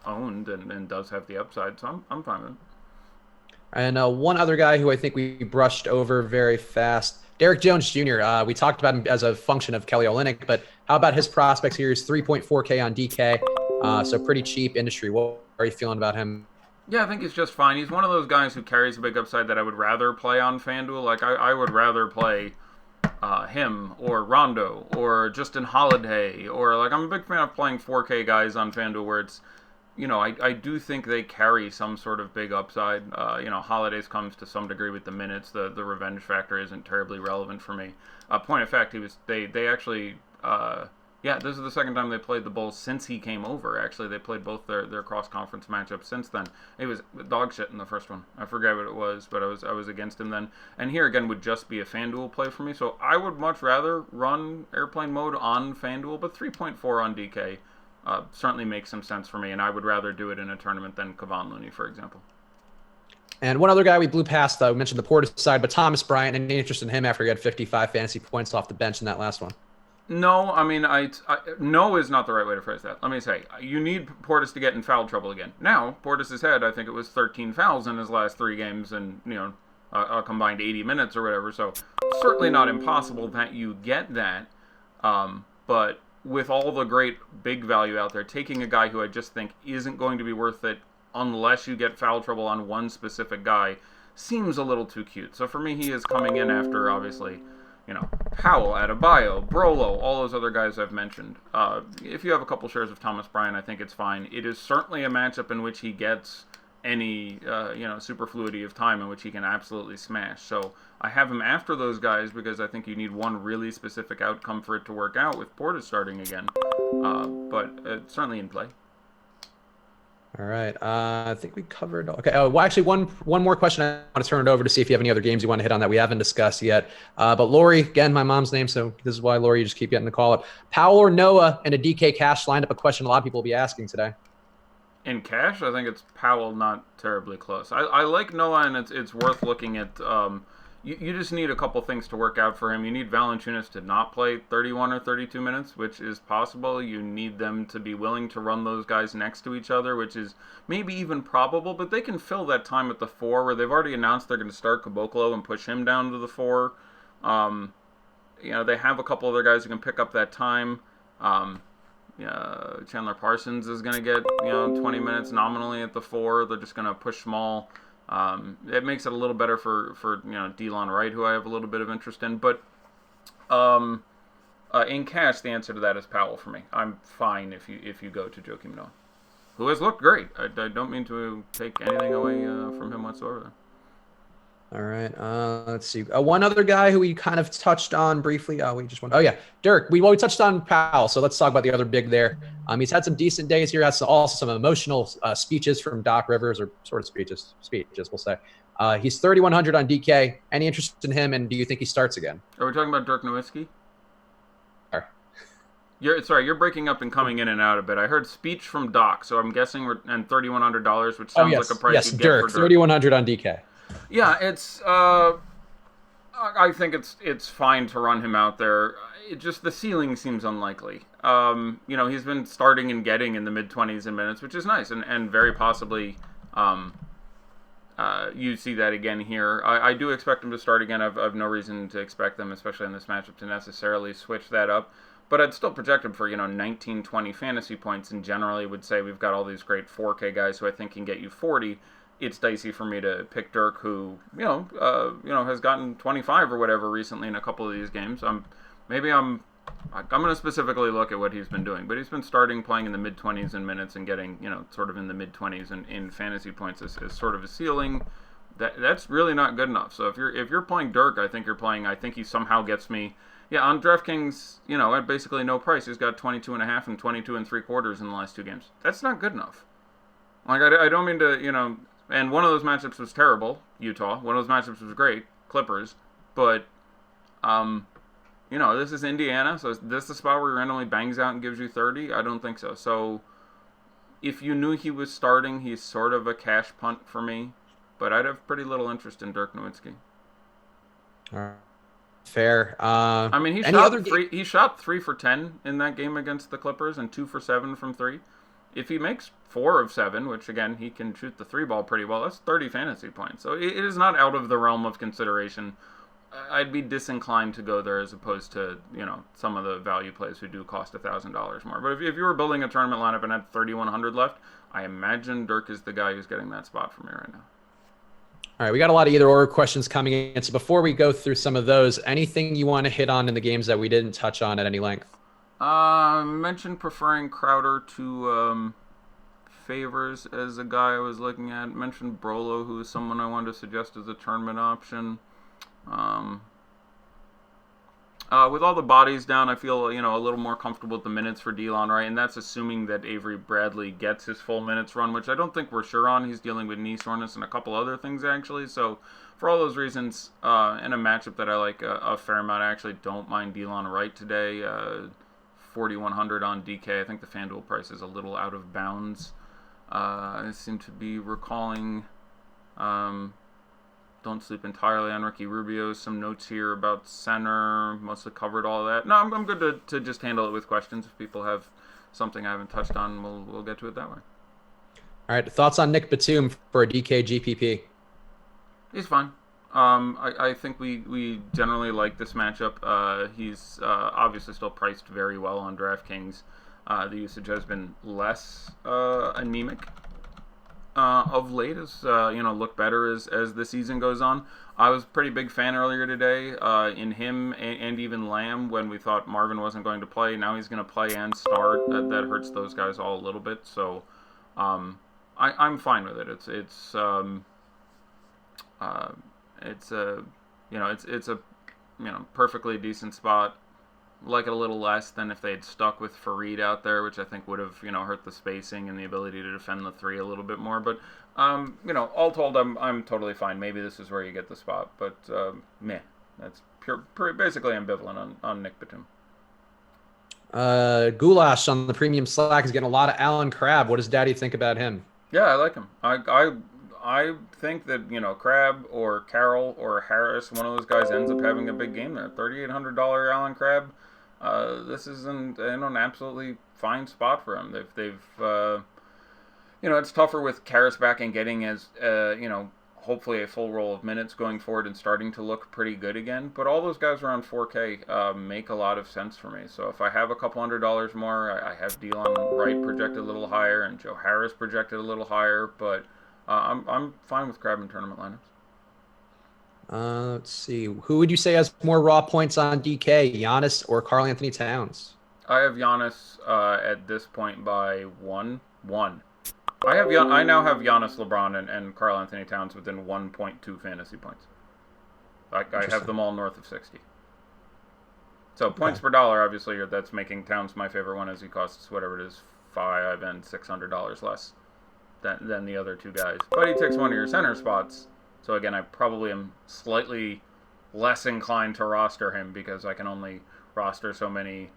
owned and does have the upside. So I'm fine with it. And one other guy who I think we brushed over very fast, Derek Jones Jr. We talked about him as a function of Kelly Olynyk, but how about his prospects here? He's 3.4K on DK, so pretty cheap industry. What are you feeling about him? Yeah, I think he's just fine. He's one of those guys who carries a big upside that I would rather play on FanDuel. Like, I would rather play him or Rondo or Justin Holiday, or like, I'm a big fan of playing 4K guys on FanDuel where it's, I do think they carry some sort of big upside. Holidays comes to some degree with the minutes. The revenge factor isn't terribly relevant for me. Point of fact, they actually this is the second time they played the Bulls since he came over. Actually, they played both their cross-conference matchups since then. It was dog shit in the first one. I forget what it was, but I was against him then. And here again would just be a FanDuel play for me. So I would much rather run airplane mode on FanDuel, but 3.4 on DK certainly makes some sense for me, and I would rather do it in a tournament than Kevon Looney, for example. And one other guy we blew past, though, we mentioned the Portis side, but Thomas Bryant, any interest in him after he had 55 fantasy points off the bench in that last one? No, I mean, no is not the right way to phrase that. Let me say, you need Portis to get in foul trouble again. Now, Portis has had, I think it was 13 fouls in his last 3 games and, a combined 80 minutes or whatever. So, certainly not impossible that you get that. But with all the great big value out there, taking a guy who I just think isn't going to be worth it unless you get foul trouble on one specific guy seems a little too cute. So, for me, he is coming in after, obviously, Powell, Adebayo, Brolo, all those other guys I've mentioned. If you have a couple shares of Thomas Bryant, I think it's fine. It is certainly a matchup in which he gets any, superfluity of time in which he can absolutely smash. So I have him after those guys because I think you need one really specific outcome for it to work out with Portis starting again. But it's certainly in play. All right. I think we covered. Okay. Actually, one more question. I want to turn it over to see if you have any other games you want to hit on that we haven't discussed yet. But Lori, again, my mom's name, so this is why, Lori, you just keep getting the call up. Powell or Noah and a DK cash lined up, a question a lot of people will be asking today. In cash, I think it's Powell, not terribly close. I like Noah, and it's worth looking at. You just need a couple things to work out for him. You need Valanciunas to not play 31 or 32 minutes, which is possible. You need them to be willing to run those guys next to each other, which is maybe even probable, but they can fill that time at the 4 where they've already announced they're going to start Caboclo and push him down to the 4. They have a couple other guys who can pick up that time. Chandler Parsons is going to get 20 minutes nominally at the 4. They're just going to push small. It makes it a little better for Delon Wright, who I have a little bit of interest in. But in cash, the answer to that is Powell for me. I'm fine if you go to Joakim Noah, who has looked great. I don't mean to take anything away from him whatsoever. All right. Let's see. One other guy who we kind of touched on briefly. Dirk. We touched on Powell, so let's talk about the other big there. He's had some decent days here. Has also some emotional speeches from Doc Rivers, or sort of speeches, we'll say. He's 3,100 on DK. Any interest in him, and do you think he starts again? Are we talking about Dirk Nowitzki? Sure. You're breaking up and coming in and out a bit. I heard speech from Doc, so I'm guessing and $3,100, which sounds like a price you'd get for Dirk. 3,100 on DK. Yeah, it's. I think it's fine to run him out there. It just, the ceiling seems unlikely. He's been starting and getting in the mid-20s in minutes, which is nice, and very possibly you see that again here. I do expect him to start again. I've no reason to expect them, especially in this matchup, to necessarily switch that up. but I'd still project him for 19, 20 fantasy points, and generally would say we've got all these great 4K guys who I think can get you 40. It's dicey for me to pick Dirk, who has gotten 25 or whatever recently in a couple of these games. I'm going to specifically look at what he's been doing, but he's been playing in the mid-20s in minutes and getting sort of in the mid-20s in fantasy points as sort of a ceiling. That's really not good enough. So if you're playing Dirk, I think he somehow gets me. Yeah, on DraftKings, at basically no price, he's got 22.5 and 22 3/4 in the last 2 games. That's not good enough. Like I don't mean to and one of those matchups was terrible, Utah. One of those matchups was great, Clippers. But this is Indiana, so is this the spot where he randomly bangs out and gives you 30? I don't think so. So if you knew he was starting, he's sort of a cash punt for me. But I'd have pretty little interest in Dirk Nowitzki. All right. Fair. I mean, he shot 3 for 10 in that game against the Clippers and 2 for 7 from 3. If he makes 4 of 7, which again he can shoot the 3 ball pretty well, that's 30 fantasy points. So it is not out of the realm of consideration. I'd be disinclined to go there as opposed to some of the value plays who do cost $1,000 more. But if you were building a tournament lineup and had 3,100 left, I imagine Dirk is the guy who's getting that spot for me right now. All right, we got a lot of either or questions coming in. So before we go through some of those, anything you want to hit on in the games that we didn't touch on at any length? Mentioned preferring Crowder to Favors as a guy I was looking at. Mentioned Brolo, who is someone I wanted to suggest as a tournament option. With all the bodies down, I feel a little more comfortable with the minutes for Delon Wright, and that's assuming that Avery Bradley gets his full minutes run, which I don't think we're sure on. He's dealing with knee soreness and a couple other things actually. So for all those reasons, in a matchup that I like a fair amount, I actually don't mind Delon Wright today. 4,100 on DK. I think the FanDuel price is a little out of bounds. I seem to be recalling. Don't sleep entirely on Ricky Rubio. Some notes here about center. Mostly covered all that. No, I'm good to just handle it with questions. If people have something I haven't touched on, we'll get to it that way. All right. Thoughts on Nick Batum for a DK GPP? He's fine. I think we generally like this matchup. He's obviously still priced very well on DraftKings. The usage has been less anemic of late, as look better as the season goes on. I was a pretty big fan earlier today in him and even Lamb when we thought Marvin wasn't going to play. Now he's going to play and start. That hurts those guys all a little bit. So I'm fine with it. It's a perfectly decent spot. Like it a little less than if they had stuck with Fareed out there, which I think would have hurt the spacing and the ability to defend the 3 a little bit more. But all told, I'm totally fine. Maybe this is where you get the spot, but meh. That's basically ambivalent on Nick Batum. Goulash on the premium Slack is getting a lot of Alan Crabb. What does Daddy think about him? Yeah, I like him. I think that Crabb or Carroll or Harris, one of those guys ends up having a big game there. $3,800 Alan Crabb. This is an absolutely fine spot for him. They've it's tougher with Karras back and getting as hopefully a full roll of minutes going forward and starting to look pretty good again. But all those guys around 4K make a lot of sense for me. So if I have a couple $100 more, I have Delon Wright projected a little higher and Joe Harris projected a little higher, but I'm fine with Crabb in tournament lineups. Let's see. Who would you say has more raw points on DK, Giannis or Karl Anthony Towns? I have Giannis at this point by one. I now have Giannis, LeBron, and Karl Anthony Towns within 1.2 fantasy points. I have them all north of 60. So points per dollar, obviously, that's making Towns my favorite one, as he costs whatever it is, $500 and $600 less than the other 2 guys. But he takes one of your center spots. So again, I probably am slightly less inclined to roster him because I can only roster so many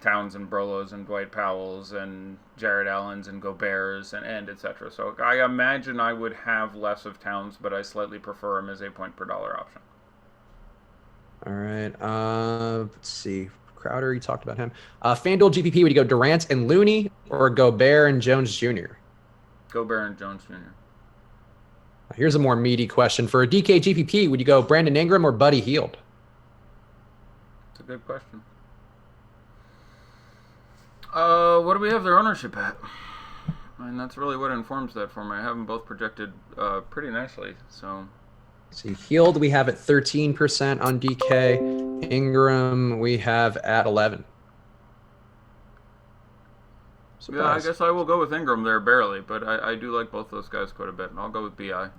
Towns and Brolos and Dwight Powells and Jared Allens and Goberts and etc. So I imagine I would have less of Towns, but I slightly prefer him as a point per dollar option. All right. Let's see. Crowder, you talked about him. FanDuel GPP, would you go Durant and Looney or Gobert and Jones Jr.? Gobert and Jones Jr. Here's a more meaty question. For a DK GPP, would you go Brandon Ingram or Buddy Hield? It's a good question. What do we have their ownership at? And that's really what informs that for me. I have them both projected pretty nicely. So, See, Healed we have at 13% on DK. Ingram we have at 11. Surprise. Yeah, I guess I will go with Ingram there barely, but I do like both those guys quite a bit. I'll go with BI.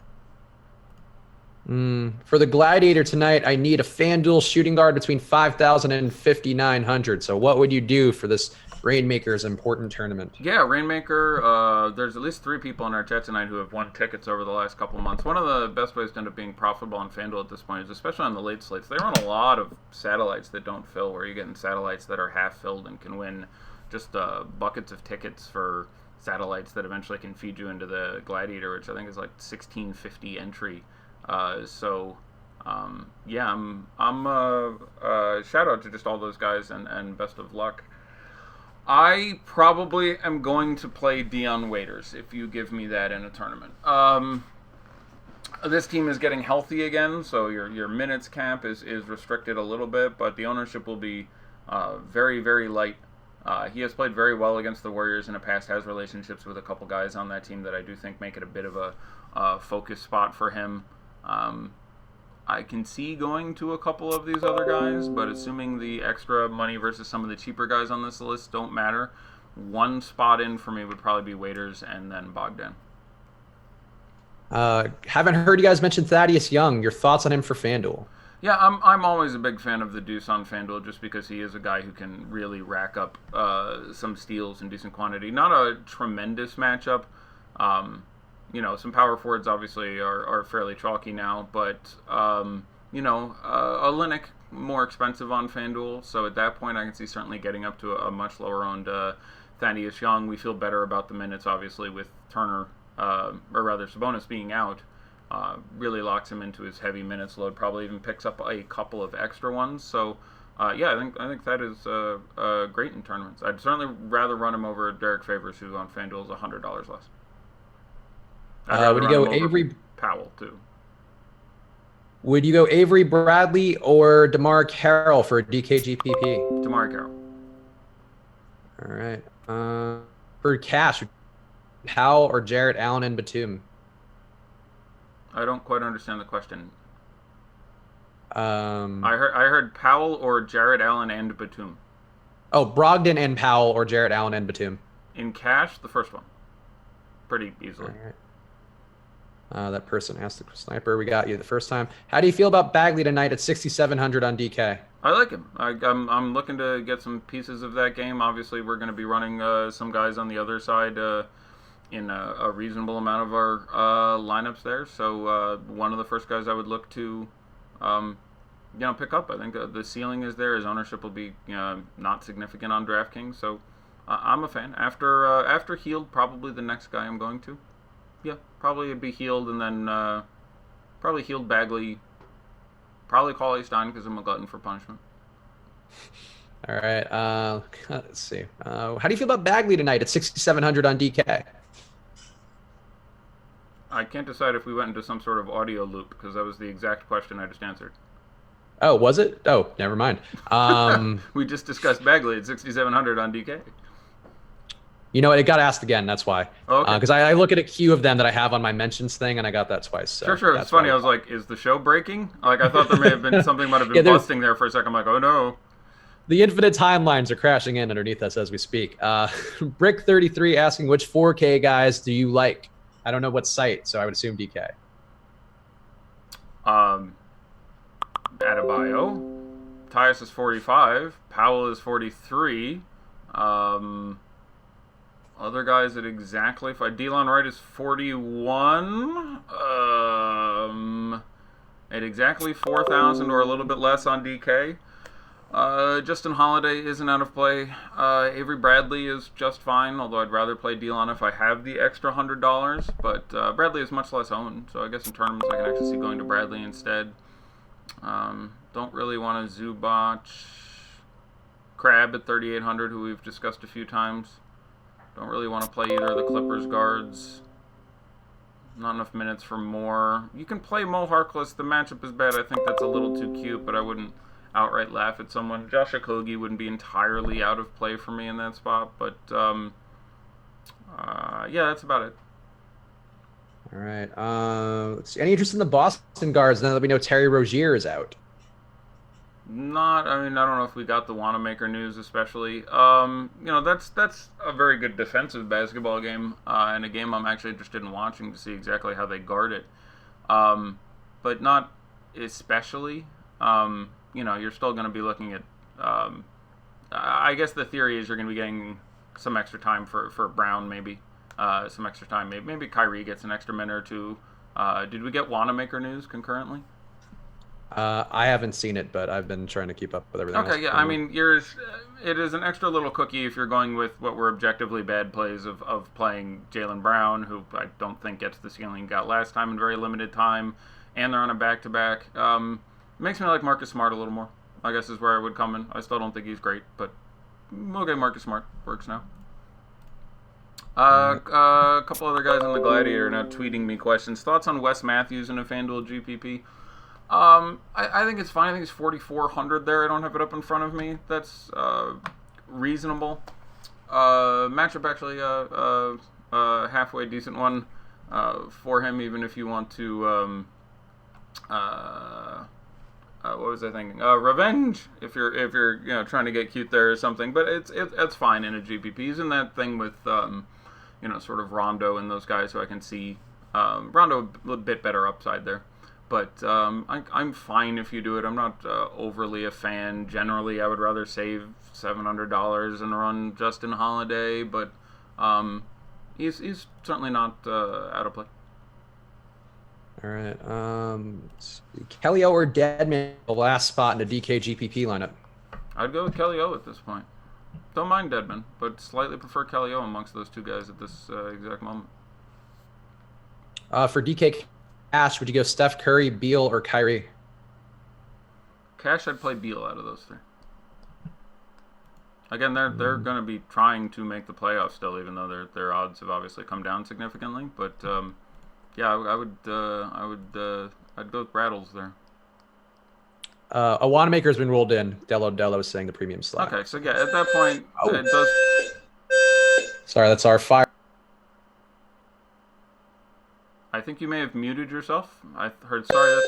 For the Gladiator tonight, I need a FanDuel shooting guard between 5,000 and 5,900. So what would you do for this Rainmaker's important tournament? Yeah, Rainmaker, there's at least 3 people in our chat tonight who have won tickets over the last couple of months. One of the best ways to end up being profitable on FanDuel at this point is, especially on the late slates, they run a lot of satellites that don't fill, where you're getting satellites that are half filled and can win just buckets of tickets for satellites that eventually can feed you into the Gladiator, which I think is like $16.50 entry. Yeah, I'm shout out to just all those guys and best of luck. I probably am going to play Dion Waiters if you give me that in a tournament. This team is getting healthy again, so your minutes cap is restricted a little bit, but the ownership will be very, very light. He has played very well against the Warriors in the past, has relationships with a couple guys on that team that I do think make it a bit of a focus spot for him. I can see going to a couple of these other guys, but assuming the extra money versus some of the cheaper guys on this list don't matter, one spot in for me would probably be Waiters and then Bogdan. Haven't heard you guys mention Thaddeus Young. Your thoughts on him for FanDuel? Yeah, I'm always a big fan of the Deuce on FanDuel just because he is a guy who can really rack up some steals in decent quantity. Not a tremendous matchup. Some power forwards obviously are fairly chalky now, but, Olynyk more expensive on FanDuel, so at that point I can see certainly getting up to a much lower-owned Thaddeus Young. We feel better about the minutes, obviously, with Turner, or rather Sabonis being out. Really locks him into his heavy minutes load, probably even picks up a couple of extra ones, so... I think that is great in tournaments. I'd certainly rather run him over Derek Favors, who on FanDuel is $100 less. Would you go Avery Powell too? Would you go Avery Bradley or DeMar Carroll for DKGPP? DeMar Carroll. All right. For cash, Powell or Jarrett Allen and Batum? I don't quite understand the question. I heard Powell or Jarrett Allen and Batum. Oh, Brogdon and Powell or Jarrett Allen and Batum. In cash, the first one. Pretty easily. All right. That person asked the sniper. We got you the first time. How do you feel about Bagley tonight at 6,700 on DK? I like him. I'm looking to get some pieces of that game. Obviously, we're going to be running some guys on the other side in a reasonable amount of our lineups there. So one of the first guys I would look to pick up. I think the ceiling is there. His ownership will be not significant on DraftKings. So I'm a fan. After Healed, probably the next guy I'm going to. Yeah, probably it'd be Healed, and then probably Healed Bagley, probably Cauley Stein because I'm a glutton for punishment. All right, let's see. How do you feel about Bagley tonight at 6,700 on DK? I can't decide if we went into some sort of audio loop because that was the exact question I just answered. Oh, was it? Oh, never mind. We just discussed Bagley at 6,700 on DK. You know what? It got asked again. That's why. Okay. Because I look at a queue of them that I have on my mentions thing, and I got that twice. So sure. It's funny. I was like, is the show breaking? Like, I thought there may have been something might have been busting there for a second. I'm like, oh, no. The infinite timelines are crashing in underneath us as we speak. Brick33 asking, which 4K guys do you like? I don't know what site, so I would assume DK. Adebayo. Tyus is 45. Powell is 43. Other guys at exactly... Delon Wright is 41. At exactly 4,000 or a little bit less on DK. Justin Holiday isn't out of play. Avery Bradley is just fine, although I'd rather play Delon if I have the extra $100. But Bradley is much less owned, so I guess in tournaments I can actually see going to Bradley instead. Don't really want to Zubac. Crab at 3,800, who we've discussed a few times. Don't really want to play either of the Clippers guards. Not enough minutes for Moore. You can play Mo Harkless. The matchup is bad. I think that's a little too cute, but I wouldn't outright laugh at someone. Josh Okogie wouldn't be entirely out of play for me in that spot, but yeah, that's about it. All right. Let's see. Any interest in the Boston guards now that we know Terry Rozier is out? I don't know if we got the Wanamaker news, especially. That's a very good defensive basketball game, and a game I'm actually interested in watching to see exactly how they guard it. But not especially. You're still going to be looking at. I guess the theory is you're going to be getting some extra time for Brown, maybe. Some extra time. Maybe Kyrie gets an extra minute or two. Did we get Wanamaker news concurrently? I haven't seen it, but I've been trying to keep up with everything. Okay, yeah. I mean, it is an extra little cookie if you're going with what were objectively bad plays of playing Jaylen Brown, who I don't think gets the ceiling he got last time in very limited time, and they're on a back-to-back. Makes me like Marcus Smart a little more, I guess is where I would come in. I still don't think he's great, but okay, Marcus Smart works now. A couple other guys on the Gladiator now tweeting me questions. Thoughts on Wes Matthews in a FanDuel GPP? I think it's fine. I think it's 4,400 there. I don't have it up in front of me. That's reasonable. Matchup actually a halfway decent one for him, even if you want to what was I thinking? Revenge, if you're trying to get cute there or something. But it's fine in a GPP. He's in that thing with sort of Rondo and those guys who I can see Rondo a bit better upside there. But I'm fine if you do it. I'm not overly a fan. Generally, I would rather save $700 and run Justin Holiday, but he's certainly not out of play. All right. Kelly O or Deadman, the last spot in the DK GPP lineup. I'd go with Kelly O at this point. Don't mind Deadman, but slightly prefer Kelly O amongst those two guys at this exact moment. For DK Cash, would you go Steph Curry, Beal, or Kyrie? Cash, I'd play Beal out of those three. Again, they're going to be trying to make the playoffs still, even though their odds have obviously come down significantly. But yeah, I'd go with Rattles there. A Wanamaker's been rolled in. Dello is saying the premium slot. Okay, so yeah, at that point, it does. Sorry, that's our fire. I think you may have muted yourself. I heard sorry.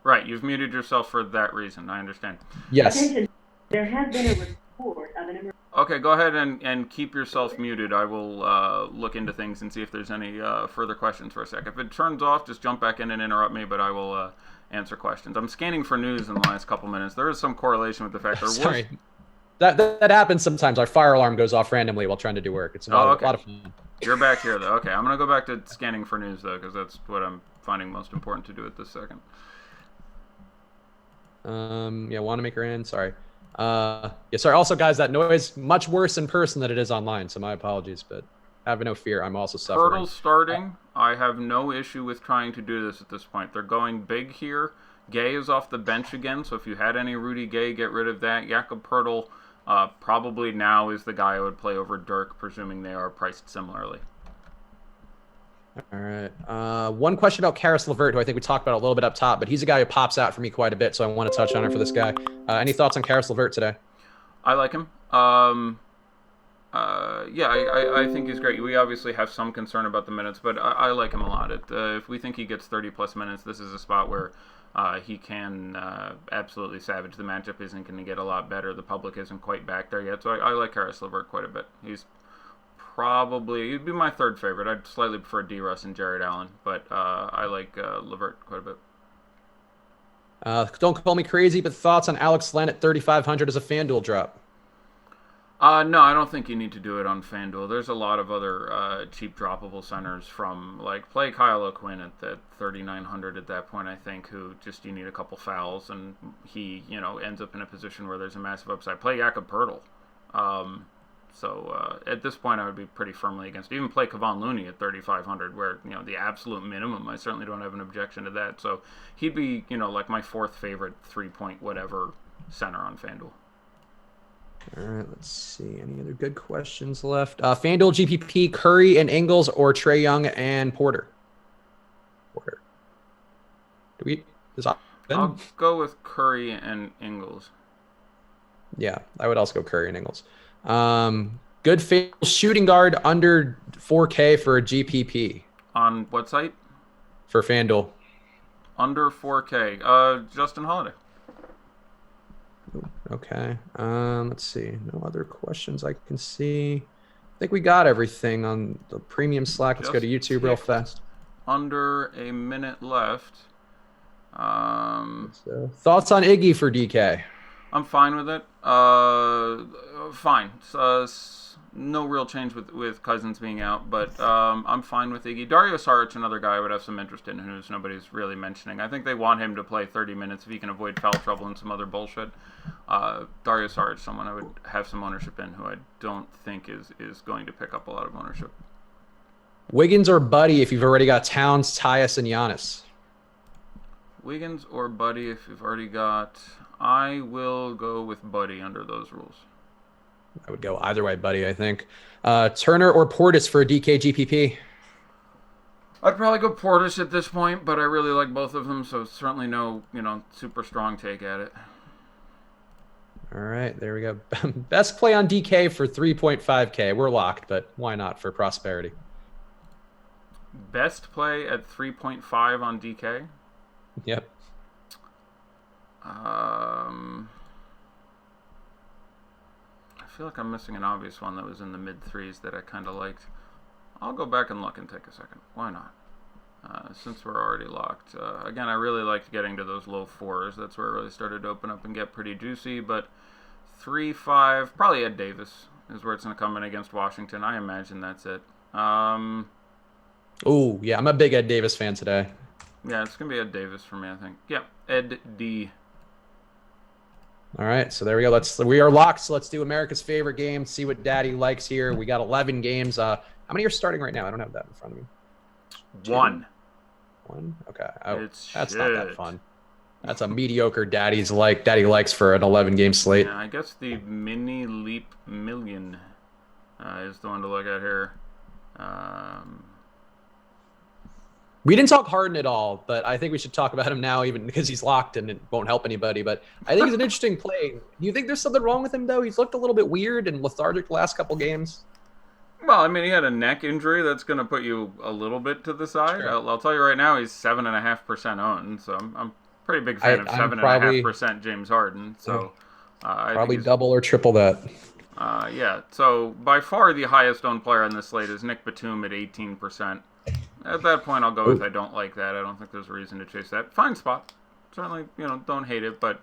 Right, you've muted yourself for that reason. I understand. Yes. Attention. There has been a report of an emergency. Okay, go ahead and keep yourself muted. I will look into things and see if there's any further questions for a sec. If it turns off, just jump back in and interrupt me, but I will answer questions. I'm scanning for news in the last couple minutes. There is some correlation with the fact there Sorry. That happens sometimes. Our fire alarm goes off randomly while trying to do work. It's a lot of fun. You're back here, though. Okay, I'm going to go back to scanning for news, though, because that's what I'm finding most important to do at this second. Yeah, Wanamaker in. Sorry. Yeah, sorry. Also, guys, that noise much worse in person than it is online, so my apologies, but have no fear. I'm also suffering. Hurdle starting. I have no issue with trying to do this at this point. They're going big here. Gay is off the bench again, so if you had any Rudy Gay, get rid of that. Jakob Poeltl probably now is the guy I would play over Dirk, presuming they are priced similarly. All right. One question about Karis LeVert, who I think we talked about a little bit up top, but he's a guy who pops out for me quite a bit, so I want to touch on it for this guy. Any thoughts on Karis LeVert today? I like him. Yeah, I think he's great. We obviously have some concern about the minutes, but I like him a lot. If we think he gets 30-plus minutes, this is a spot where he can absolutely savage. The matchup isn't going to get a lot better. The public isn't quite back there yet, so I like Karis LeVert quite a bit. He'd be my third favorite. I'd slightly prefer D-Russ and Jared Allen, but I like LeVert quite a bit. Don't call me crazy, but thoughts on Alex Len at 3,500 as a FanDuel drop? No, I don't think you need to do it on FanDuel. There's a lot of other cheap droppable centers from, play Kyle O'Quinn at 3,900 at that point, I think, who just you need a couple fouls, and he, ends up in a position where there's a massive upside. Play Jakob Poeltl. So at this point, I would be pretty firmly against it. Even play Kevon Looney at 3,500, where, the absolute minimum, I certainly don't have an objection to that. So he'd be, my fourth favorite 3-point whatever center on FanDuel. All right, let's see. Any other good questions left? FanDuel GPP, Curry and Ingles, or Trae Young and Porter? I'll go with Curry and Ingles. Yeah, I would also go Curry and Ingles. Good shooting guard under 4K for a GPP On what site? for FanDuel. Under 4K. Justin Holiday. Okay. Let's see. No other questions I can see. I think we got everything on the premium Slack. Let's go to YouTube real fast. Under a minute left. So, thoughts on Iggy for DK? I'm fine with it. Fine. No real change with Cousins being out, but I'm fine with Iggy. Dario Saric, another guy I would have some interest in, who's nobody's really mentioning. I think they want him to play 30 minutes if he can avoid foul trouble and some other bullshit. Dario Saric, someone I would have some ownership in, who I don't think is going to pick up a lot of ownership. Wiggins or Buddy if you've already got Towns, Tyus, and Giannis? Wiggins or Buddy if you've already got... I will go with Buddy under those rules. I would go either way, Buddy, I think. Turner or Portis for a DK GPP? I'd probably go Portis at this point, but I really like both of them, so certainly no, super strong take at it. All right, there we go. Best play on DK for 3.5K. We're locked, but why not for prosperity? Best play at 3.5 on DK? Yep. I feel like I'm missing an obvious one that was in the mid threes that I kind of liked. I'll go back and look and take a second. Why not? Since we're already locked. Again, I really liked getting to those low fours. That's where it really started to open up and get pretty juicy. But 3-5, probably Ed Davis is where it's going to come in against Washington. I imagine that's it. Oh, yeah, I'm a big Ed Davis fan today. Yeah, it's going to be Ed Davis for me, I think. Yeah, Ed D. All right, so there we go. We are locked, so let's do America's favorite game, see what Daddy likes here. We got 11 games. How many are starting right now? I don't have that in front of me. One. Okay. That's shit. not that fun. That's a mediocre Daddy likes for an 11-game slate. Yeah, I guess the Mini Leap Million is the one to look at here. We didn't talk Harden at all, but I think we should talk about him now, even because he's locked and it won't help anybody. But I think he's an interesting play. Do you think there's something wrong with him, though? He's looked a little bit weird and lethargic the last couple games. Well, I mean, he had a neck injury that's going to put you a little bit to the side. Sure. I'll tell you right now, he's 7.5% owned, so I'm a pretty big fan of 7.5% James Harden. So probably double or triple that. Yeah. So by far the highest owned player on this slate is Nick Batum at 18%. At that point, I'll go with I don't like that. I don't think there's a reason to chase that. Fine spot. Certainly, don't hate it, but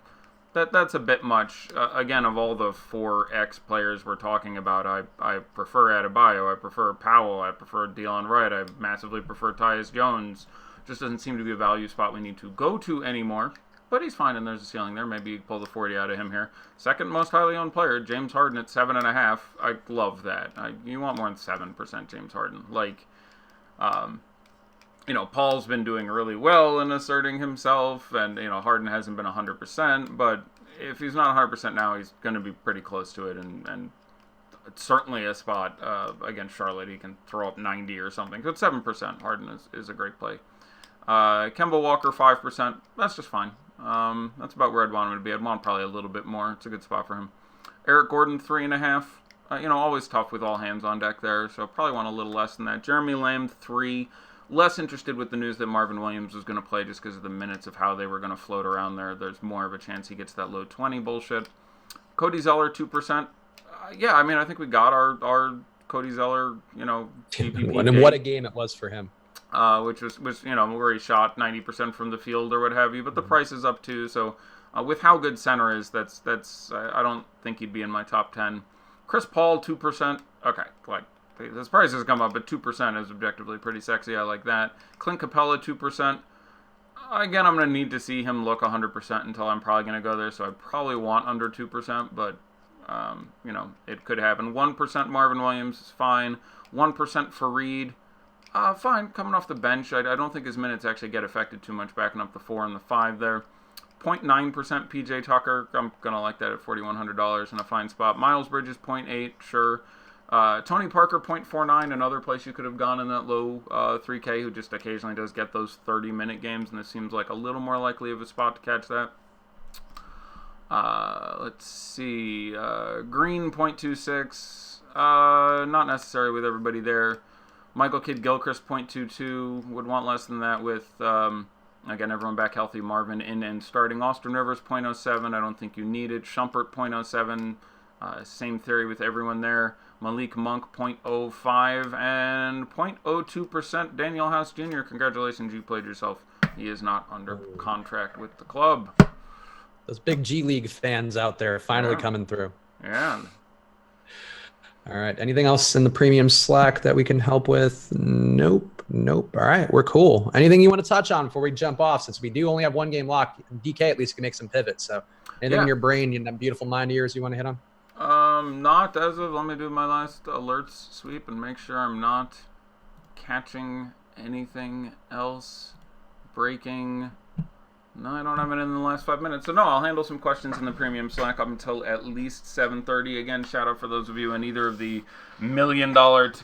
that's a bit much. Again, of all the 4X players we're talking about, I prefer Adebayo, I prefer Powell, I prefer Delon Wright, I massively prefer Tyus Jones. Just doesn't seem to be a value spot we need to go to anymore. But he's fine, and there's a ceiling there. Maybe you pull the 40 out of him here. Second most highly owned player, James Harden at 7.5. I love that. You want more than 7% James Harden. Paul's been doing really well in asserting himself, and, Harden hasn't been 100%, but if he's not 100% now, he's going to be pretty close to it, and it's certainly a spot against Charlotte. He can throw up 90 or something. So it's 7%. Harden is a great play. Kemba Walker, 5%. That's just fine. That's about where I'd want him to be. I'd want probably a little bit more. It's a good spot for him. Eric Gordon, 3.5. Always tough with all hands on deck there, so probably want a little less than that. Jeremy Lamb, 3. Less interested with the news that Marvin Williams was going to play just because of the minutes of how they were going to float around there. There's more of a chance he gets that low 20 bullshit. Cody Zeller, 2%. Yeah, I mean, I think we got our Cody Zeller, GPP And what a game it was for him. Which was where he shot 90% from the field or what have you. But the price is up too, so with how good center is, that's I don't think he'd be in my top 10. Chris Paul, 2%. Okay, his price has come up, but 2% is objectively pretty sexy. I like that. Clint Capella, 2%. Again, I'm going to need to see him look 100% until I'm probably going to go there, so I probably want under 2%, but, it could happen. 1% Marvin Williams is fine. 1% Fareed. Fine, coming off the bench. I don't think his minutes actually get affected too much, backing up the 4 and the 5 there. 0.9% PJ Tucker. I'm going to like that at $4,100 in a fine spot. Miles Bridges, 0.8, sure. Tony Parker, 0.49, another place you could have gone in that low 3K, who just occasionally does get those 30-minute games, and this seems like a little more likely of a spot to catch that. Let's see. Green 0.26. Not necessary with everybody there. Michael Kidd-Gilchrist 0.22. Would want less than that with, again, everyone back healthy. Marvin in and starting. Austin Rivers 0.07. I don't think you need it. Shumpert 0.07. Same theory with everyone there. Malik Monk 0.05 and 0.02% Daniel House Jr. Congratulations, you played yourself. He is not under contract with the club. Those big G League fans out there finally coming through. Yeah. All right. Anything else in the premium Slack that we can help with? Nope. All right. We're cool. Anything you want to touch on before we jump off? Since we do only have one game lock, DK at least can make some pivots. So anything in your brain, in that beautiful mind of yours you want to hit on? Not as of, let me do my last alerts sweep and make sure I'm not catching anything else breaking. No, I don't have it in the last 5 minutes. So no, I'll handle some questions in the premium Slack up until at least 7:30. Again, shout out for those of you in either of the $1 million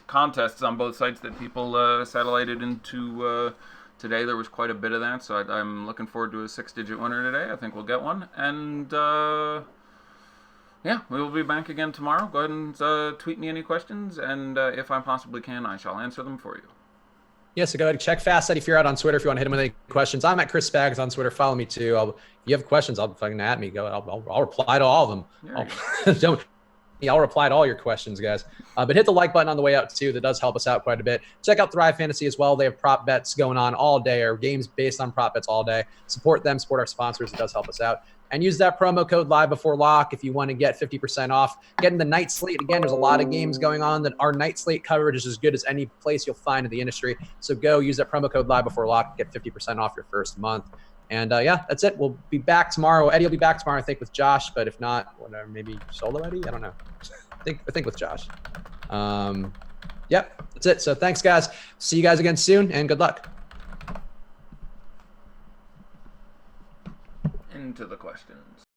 contests on both sites that people satellited into today. There was quite a bit of that, so I'm looking forward to a 6-digit winner today. I think we'll get one. And yeah, we will be back again tomorrow. Go ahead and tweet me any questions, and if I possibly can, I shall answer them for you. Yeah, so go ahead and check Fast Eddie Fear out on Twitter if you want to hit him with any questions. I'm at Chris Spags on Twitter. Follow me too. If you have questions, I'll fucking at me. Go. I'll reply to all of them. I'll reply to all your questions, guys. But hit the like button on the way out too. That does help us out quite a bit. Check out Thrive Fantasy as well. They have prop bets going on all day, or games based on prop bets all day. Support them. Support our sponsors. It does help us out. And use that promo code Live Before Lock if you want to get 50% off. Getting the night slate. Again, there's a lot of games going on that our night slate coverage is as good as any place you'll find in the industry. So go use that promo code Live Before Lock. Get 50% off your first month. And yeah, that's it. We'll be back tomorrow. Eddie will be back tomorrow, I think, with Josh. But if not, whatever, maybe solo Eddie? I don't know. I think with Josh. Yep, that's it. So thanks, guys. See you guys again soon, and good luck. Into the questions.